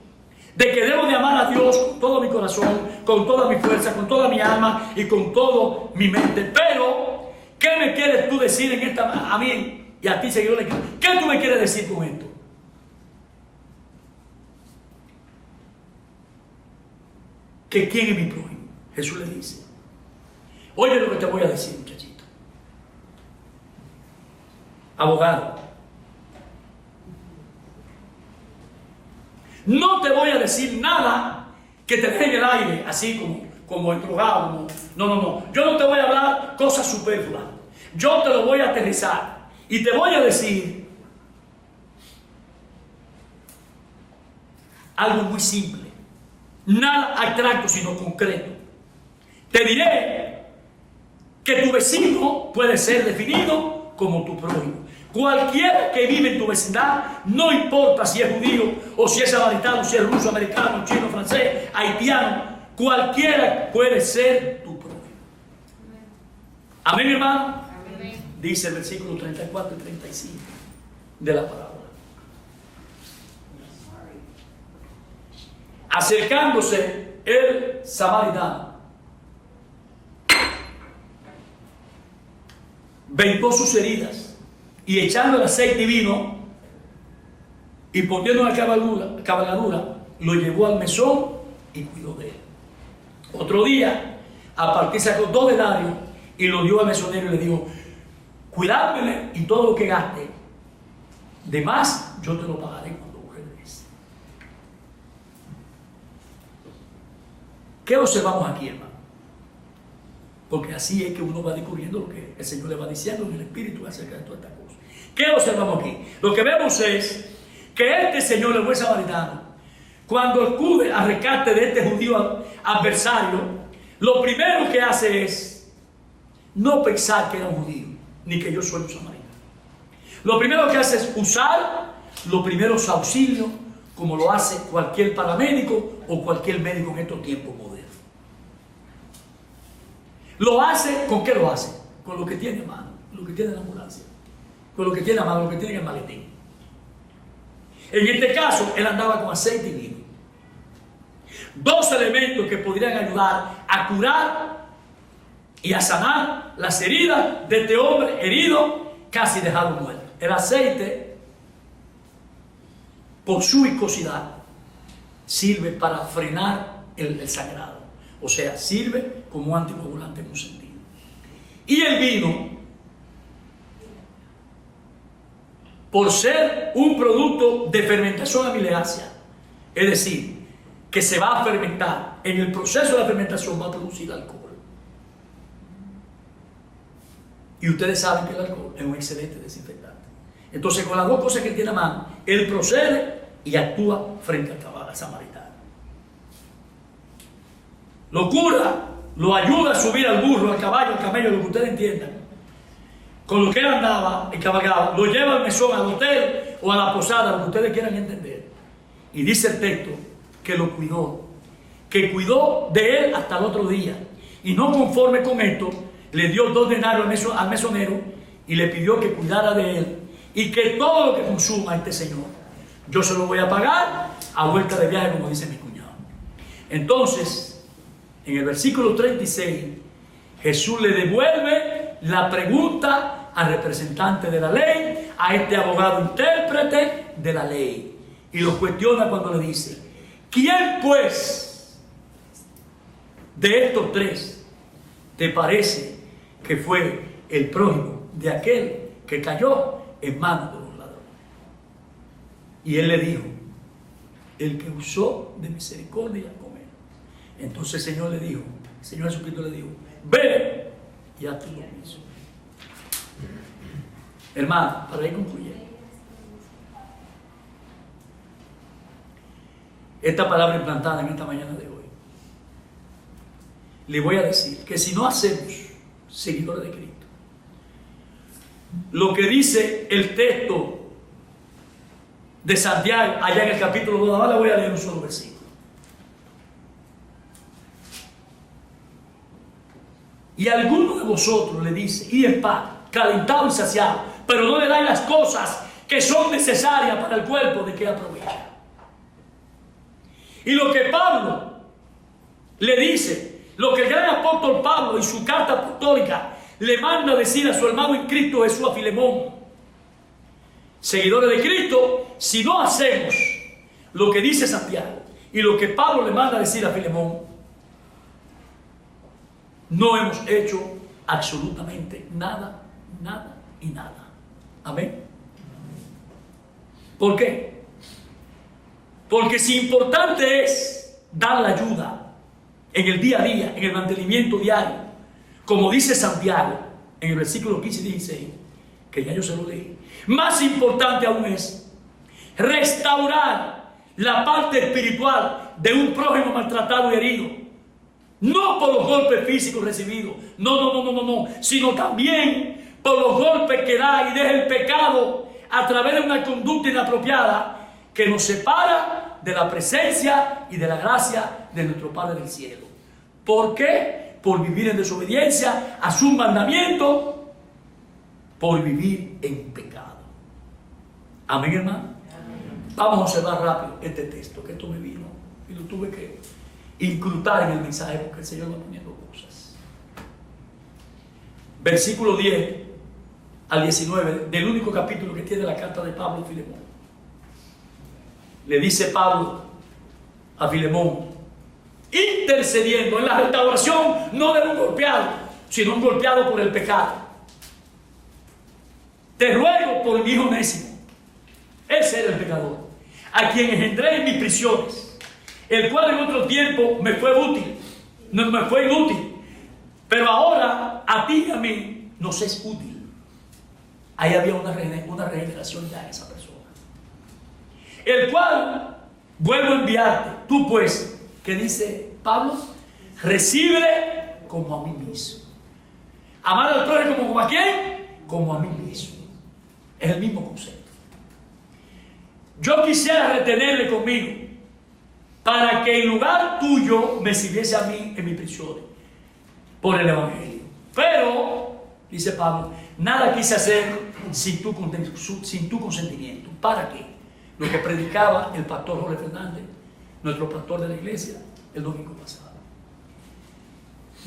de que debo de amar a Dios con todo mi corazón, con toda mi fuerza, con toda mi alma y con toda mi mente. Pero, ¿qué me quieres tú decir en esta, a mí y a ti, seguidores? ¿Qué tú me quieres decir con esto? ¿Que quién es mi prójimo? Jesús le dice: oye lo que te voy a decir, muchachito. Abogado, no te voy a decir nada que te deje en el aire, así como entrujado. No. Yo no te voy a hablar cosas superfluas. Yo te lo voy a aterrizar. Y te voy a decir algo muy simple. Nada abstracto, sino concreto. Te diré que tu vecino puede ser definido como tu prójimo. Cualquiera que vive en tu vecindad, no importa si es judío o si es samaritano, si es ruso, americano, chino, francés, haitiano, cualquiera puede ser tu prójimo. Amén, hermano. Amén. Dice el versículo 34 y 35 de la parábola. Acercándose el samaritano, vendó sus heridas y echando el aceite y vino y poniendo la cabalgadura, lo llevó al mesón y cuidó de él. Otro día, aparte sacó 2 denarios y lo dio al mesonero y le dijo: cuidádmele y todo lo que gaste, de más yo te lo pagaré cuando regrese. ¿Qué observamos aquí, hermano? Porque así es que uno va descubriendo lo que el Señor le va diciendo en el Espíritu acerca de todas estas cosas. ¿Qué observamos aquí? Lo que vemos es que este señor, el buen samaritano, cuando acude al rescate de este judío adversario, lo primero que hace es no pensar que era un judío, ni que yo soy un samaritano. Lo primero que hace es usar los primeros auxilios, como lo hace cualquier paramédico o cualquier médico en estos tiempos modernos. Lo hace, ¿con qué lo hace? Con lo que tiene a mano, lo que tiene en la ambulancia, con lo que tiene a mano, lo que tiene en el maletín. En este caso, él andaba con aceite y vino. 2 elementos que podrían ayudar a curar y a sanar las heridas de este hombre herido, casi dejado muerto. El aceite, por su viscosidad, sirve para frenar el sangrado. O sea, sirve como anticoagulante en un sentido. Y el vino, por ser un producto de fermentación amilácea, es decir, que se va a fermentar, en el proceso de la fermentación va a producir alcohol. Y ustedes saben que el alcohol es un excelente desinfectante. Entonces, con las 2 cosas que tiene a mano, él procede y actúa frente al samaritano. Lo cura, lo ayuda a subir al burro, al caballo, al camello, lo que ustedes entiendan. Con lo que él andaba y cabalgaba, lo lleva al mesón, al hotel o a la posada, lo que ustedes quieran entender. Y dice el texto que lo cuidó, que cuidó de él hasta el otro día. Y no conforme con esto, le dio 2 denarios al mesonero y le pidió que cuidara de él y que todo lo que consuma este señor, yo se lo voy a pagar a vuelta de viaje, como dice mi cuñado. Entonces, en el versículo 36, Jesús le devuelve la pregunta al representante de la ley, a este abogado intérprete de la ley, y lo cuestiona cuando le dice: ¿quién pues de estos 3 te parece que fue el prójimo de aquel que cayó en manos de los ladrones? Y él le dijo: el que usó de misericordia con él. Entonces el Señor Jesucristo le dijo: ve y haz tú lo mismo. Hermano, para ir concluyendo, esta palabra implantada en esta mañana de hoy le voy a decir que si no hacemos, seguidores de Cristo, lo que dice el texto de Santiago, allá en el capítulo 2, ahora voy a leer un solo versículo. Y alguno de vosotros le dice, y en paz, calentado y saciado, pero no le dan las cosas que son necesarias para el cuerpo, ¿de qué aprovecha? Y lo que Pablo le dice, lo que el gran apóstol Pablo en su carta apostólica le manda a decir a su hermano en Cristo Jesús, a Filemón: seguidores de Cristo, si no hacemos lo que dice Santiago y lo que Pablo le manda a decir a Filemón, no hemos hecho absolutamente nada, nada y nada. Amén. ¿Por qué? Porque si importante es dar la ayuda en el día a día, en el mantenimiento diario, como dice Santiago en el versículo 15 y 16, que ya yo se lo leí, más importante aún es restaurar la parte espiritual de un prójimo maltratado y herido, no por los golpes físicos recibidos, no, sino también por los golpes que da y deja el pecado a través de una conducta inapropiada que nos separa de la presencia y de la gracia de nuestro Padre del cielo. ¿Por qué? Por vivir en desobediencia a su mandamiento, por vivir en pecado. Amén, hermano. Amén. Vamos a observar rápido este texto, que esto me vino y lo tuve que incluir en el mensaje porque el Señor va poniendo cosas. Versículo 10 al 19 del único capítulo que tiene la carta de Pablo a Filemón. Le dice Pablo a Filemón, intercediendo en la restauración no de un golpeado, sino un golpeado por el pecado. Te ruego por mi hijo Onésimo, ese era el pecador, a quien engendré en mis prisiones, el cual en otro tiempo me fue útil, no me fue inútil, pero ahora a ti y a mí nos es útil. Ahí había una regeneración ya en esa persona, el cual vuelvo a enviarte. Tú pues, ¿qué dice Pablo? Recíbele como a mí mismo. Amar al prójimo como a quién? Como a mí mismo. Es el mismo concepto. Yo quisiera retenerle conmigo para que en lugar tuyo me sirviese a mí en mis prisiones por el Evangelio. Pero, dice Pablo, nada quise hacer sin tu consentimiento. ¿Para qué? Lo que predicaba el pastor Jorge Fernández, nuestro pastor de la iglesia, el domingo pasado.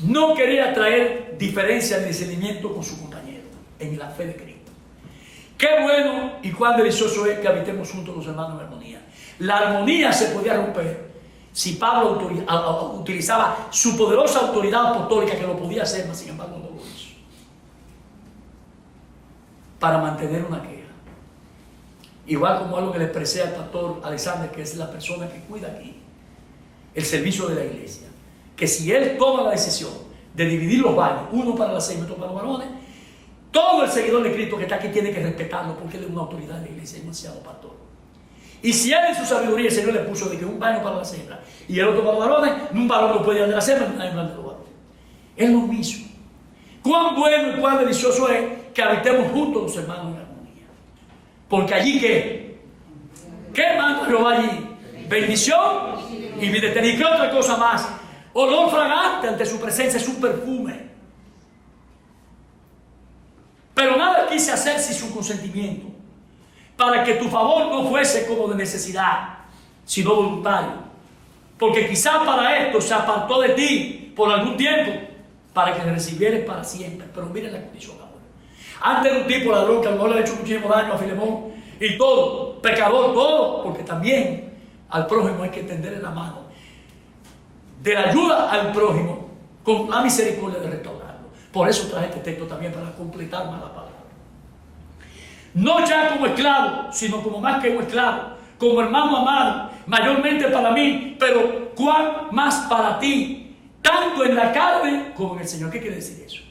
No quería traer diferencia de discernimiento con su compañero en la fe de Cristo. Qué bueno y cuán delicioso es que habitemos juntos los hermanos en armonía. La armonía se podía romper si Pablo utilizaba su poderosa autoridad apostólica, que lo podía hacer, mas sin embargo no lo hizo, para mantener una queja. Igual como algo que le expresé al pastor Alexander, que es la persona que cuida aquí el servicio de la iglesia, que si él toma la decisión de dividir los baños, uno para las 6 y otro para los varones, todo el seguidor de Cristo que está aquí tiene que respetarlo, porque él es una autoridad de la iglesia, es demasiado pastor. Y si él en su sabiduría, el Señor le puso de que un baño para las hembras y el otro para los varones, un varón no puede ir de las hembras, una hembra de los varones. Es lo mismo. Cuán bueno y cuán delicioso es que habitemos juntos los hermanos en armonía. Porque allí ¿qué manda Jehová allí? Bendición y vida eterna. ¿Y qué otra cosa más? Olor fragante ante su presencia, es un perfume. Pero nada quise hacer sin su consentimiento, para que tu favor no fuese como de necesidad, sino voluntario. Porque quizá para esto se apartó de ti por algún tiempo, para que le recibieres para siempre. Pero miren la condición ahora. Antes era un tipo ladrón que a lo mejor le ha hecho muchísimo daño a Filemón y todo, pecador, todo, porque también al prójimo hay que tenderle la mano de la ayuda al prójimo con la misericordia de restaurarlo. Por eso traje este texto también, para completar más la palabra. No ya como esclavo, sino como más que un esclavo, como hermano amado, mayormente para mí, pero cuán más para ti, tanto en la carne como en el Señor. ¿Qué quiere decir eso?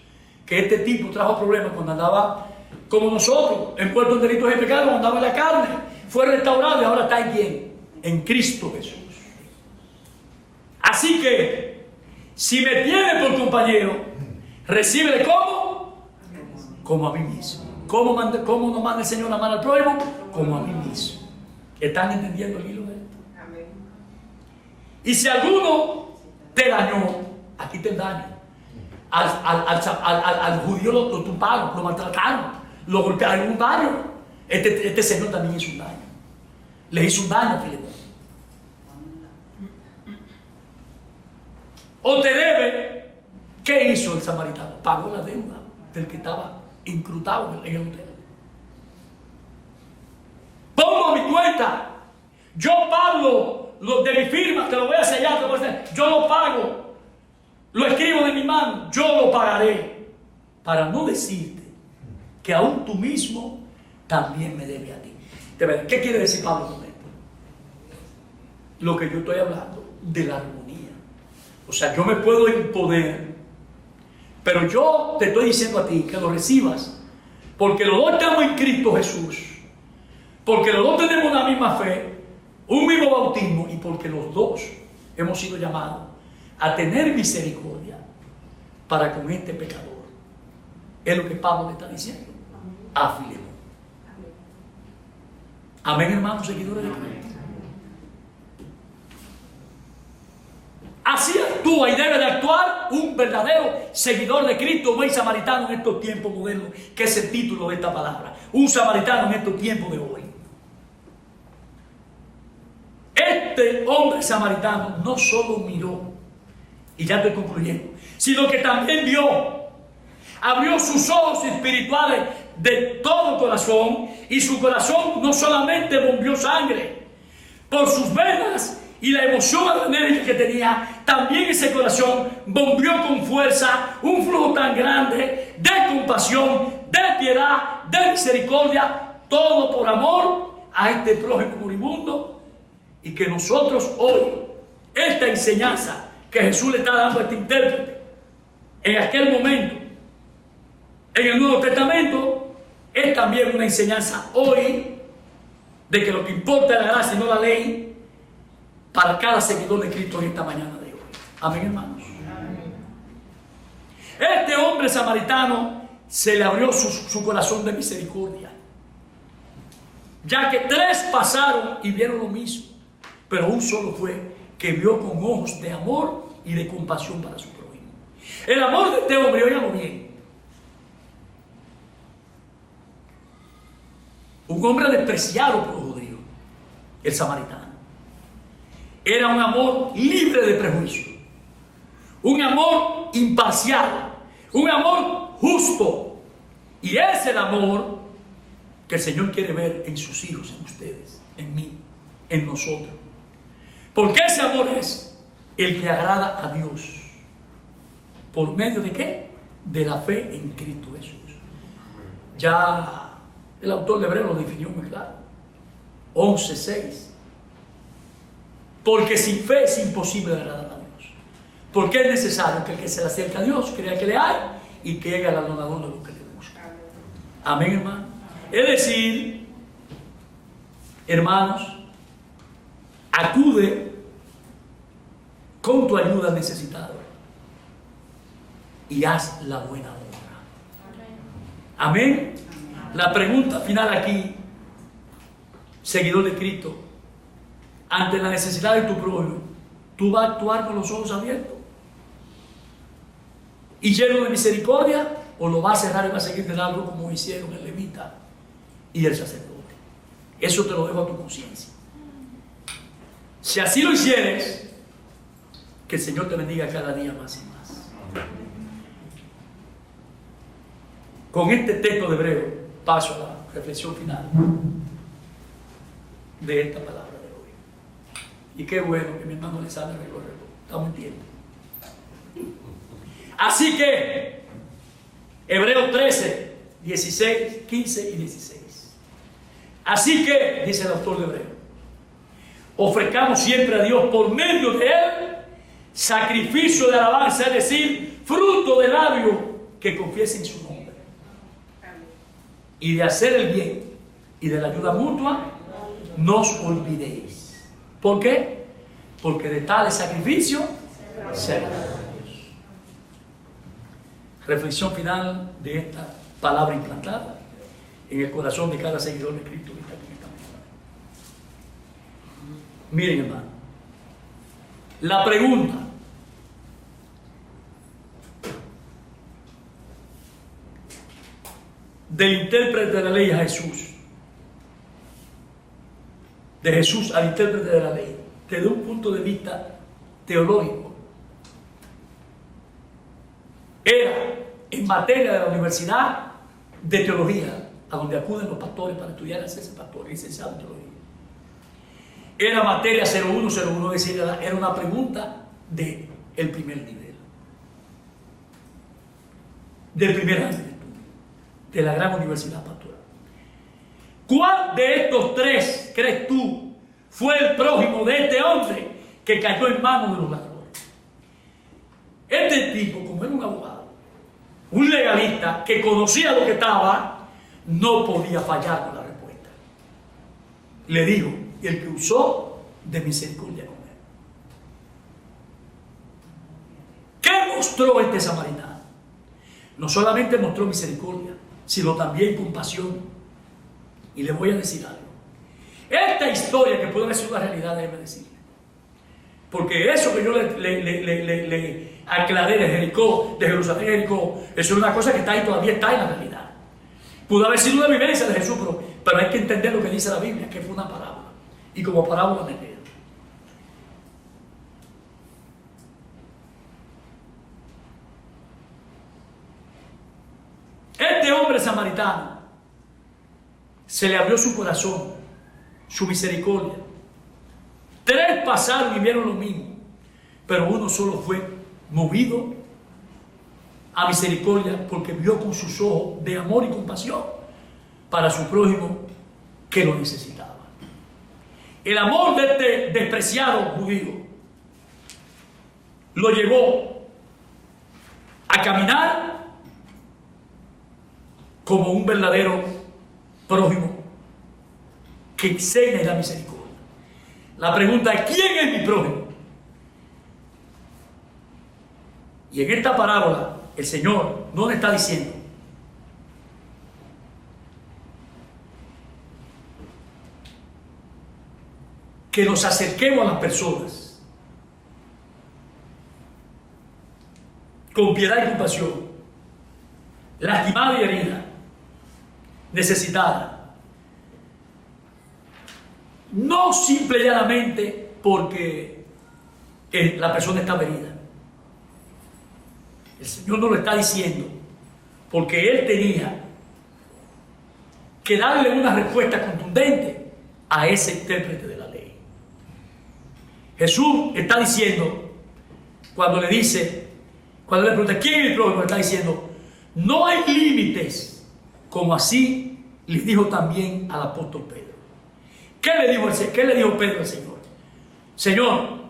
Que este tipo trajo problemas cuando andaba como nosotros, envuelto en delitos y pecados, cuando andaba en la carne, fue restaurado y ahora está en ¿quién? En Cristo Jesús. Así que, Si me tiene por compañero, recíbele como, como a mí mismo. ¿Cómo nos manda el Señor a amar al prójimo? Como a mí mismo. ¿Están entendiendo el hilo de esto? Y si alguno te dañó, aquí te daño. Al judío lo tumbaron, lo maltrataron, lo golpearon, un daño. Este señor también hizo un daño. Le hizo un daño a Filemón. O te debe, ¿qué hizo el samaritano? Pagó la deuda del que estaba incrustado en el hotel. Pongo a mi cuenta. Yo pago lo de mi firma, te lo voy a sellar, te lo voy a hacer. Yo lo pago. Lo escribo de mi mano. Yo lo pagaré. Para no decirte que aún tú mismo también me debe a ti. ¿Qué quiere decir Pablo con esto? Lo que yo estoy hablando de la armonía. O sea, yo me puedo imponer, pero yo te estoy diciendo a ti que lo recibas, porque los dos estamos en Cristo Jesús, porque los dos tenemos la misma fe, un mismo bautismo, y porque los dos hemos sido llamados a tener misericordia para con este pecador. Es lo que Pablo le está diciendo a Filemón. Amén, hermanos, seguidores de Cristo. Así actúa y debe de actuar un verdadero seguidor de Cristo, un buen samaritano en estos tiempos modernos, que es el título de esta palabra. Un samaritano en estos tiempos de hoy. Este hombre samaritano no solo miró, y ya estoy concluyendo, sino que también vio, abrió sus ojos espirituales de todo corazón, y su corazón no solamente bombeó sangre por sus venas y la emoción adrenalina que tenía, también ese corazón bombeó con fuerza un flujo tan grande de compasión, de piedad, de misericordia, todo por amor a este prójimo moribundo. Y que nosotros hoy, esta enseñanza que Jesús le está dando a este intérprete, en aquel momento, en el Nuevo Testamento, es también una enseñanza hoy de que lo que importa es la gracia y no la ley, para cada seguidor de Cristo en esta mañana de hoy. Amén, hermanos. Este hombre samaritano se le abrió su corazón de misericordia, ya que 3 pasaron y vieron lo mismo, pero un solo fue que vio con ojos de amor y de compasión para su prójimo. El amor de este hombre, óigalo bien, un hombre despreciado por los judíos, el samaritano, era un amor libre de prejuicio, un amor imparcial, un amor justo. Y es el amor que el Señor quiere ver en sus hijos, en ustedes, en mí, en nosotros. Porque ese amor es el que agrada a Dios. ¿Por medio de qué? De la fe en Cristo Jesús. Ya el autor de Hebreos lo definió muy claro. 11:6. Porque sin fe es imposible agradar a Dios. Porque es necesario que el que se le acerque a Dios crea que le hay y que llegue al galardonador de lo que le busca. Amén, hermano. Es decir, hermanos, acude con tu ayuda necesitada y haz la buena obra. Amén. La pregunta final aquí, seguidor de Cristo, ante la necesidad de tu prójimo, ¿tú vas a actuar con los ojos abiertos y lleno de misericordia, o lo vas a cerrar y vas a seguir de largo como hicieron el levita y el sacerdote? Eso te lo dejo a tu conciencia. Si así lo hicieres, que el Señor te bendiga cada día más y más. Con este texto de Hebreo paso a la reflexión final de esta palabra. Y qué bueno que mi hermano le sabe recorrer. Estamos en tiempo. Así que, Hebreos 13, 16, 15 y 16. Así que, dice el autor de Hebreos, ofrezcamos siempre a Dios por medio de Él sacrificio de alabanza, es decir, fruto de labio que confiesen su nombre. Y de hacer el bien y de la ayuda mutua, no os olvidéis. ¿Por qué? Porque de tales sacrificios se agrada a Dios. reflexión final de esta palabra implantada en el corazón de cada seguidor de Cristo que está aquí en esta mañana. Miren, hermano, la pregunta: del intérprete de la ley a Jesús, de Jesús al intérprete de la ley, desde un punto de vista teológico, era en materia de la universidad de teología, a donde acuden los pastores para estudiar, hacerse pastor y licenciado en teología. Era materia 0101, es decir, era una pregunta del primer nivel, del primer año de estudio, de la gran universidad pastoral. ¿Cuál de estos tres crees tú fue el prójimo de este hombre que cayó en manos de los ladrones? Este tipo, como era un abogado, un legalista que conocía lo que estaba, no podía fallar con la respuesta. Le dijo: el que usó de misericordia con él. ¿Qué mostró este samaritano? No solamente mostró misericordia, sino también compasión. Y le voy a decir algo. Esta historia, que puede haber sido una realidad, déjeme decirle, porque eso que yo le aclaré de Jericó, de Jerusalén a Jericó, eso es una cosa que está ahí, todavía está en la realidad. Pudo haber sido una vivencia de Jesús, pero hay que entender lo que dice la Biblia, que fue una parábola. Y como parábola me quedo. Este hombre samaritano se le abrió su corazón, su misericordia. Tres pasaron y vieron lo mismo, pero uno solo fue movido a misericordia porque vio con sus ojos de amor y compasión para su prójimo que lo necesitaba. El amor de este despreciado judío lo llevó a caminar como un verdadero prójimo que enseña y da misericordia. La pregunta es: ¿quién es mi prójimo? Y en esta parábola el Señor no le está diciendo que nos acerquemos a las personas con piedad y compasión, lastimada y herida, necesitada, no simple y llanamente porque la persona está herida. El Señor nos lo está diciendo porque Él tenía que darle una respuesta contundente a ese intérprete de la ley. Jesús está diciendo, cuando le pregunta ¿quién es el prójimo?, está diciendo: no hay límites, como así le dijo también al apóstol Pedro. ¿Qué le dijo Pedro al Señor? Señor,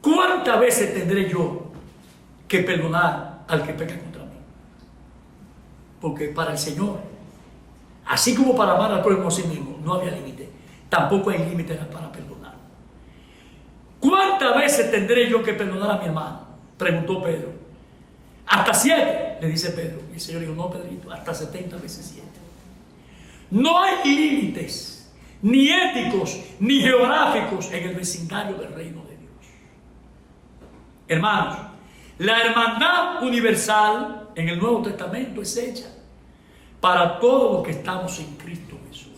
¿cuántas veces tendré yo que perdonar al que peca contra mí? Porque para el Señor, así como para amar al prójimo a sí mismo, no había límite. Tampoco hay límite para perdonar. ¿Cuántas veces tendré yo que perdonar a mi hermano?, preguntó Pedro. Hasta 7, le dice Pedro. Y el Señor dijo: no, Pedrito, hasta 70 veces 7. No hay límites, ni éticos, ni geográficos en el vecindario del reino de Dios. Hermanos, la hermandad universal en el Nuevo Testamento es hecha para todos los que estamos en Cristo Jesús.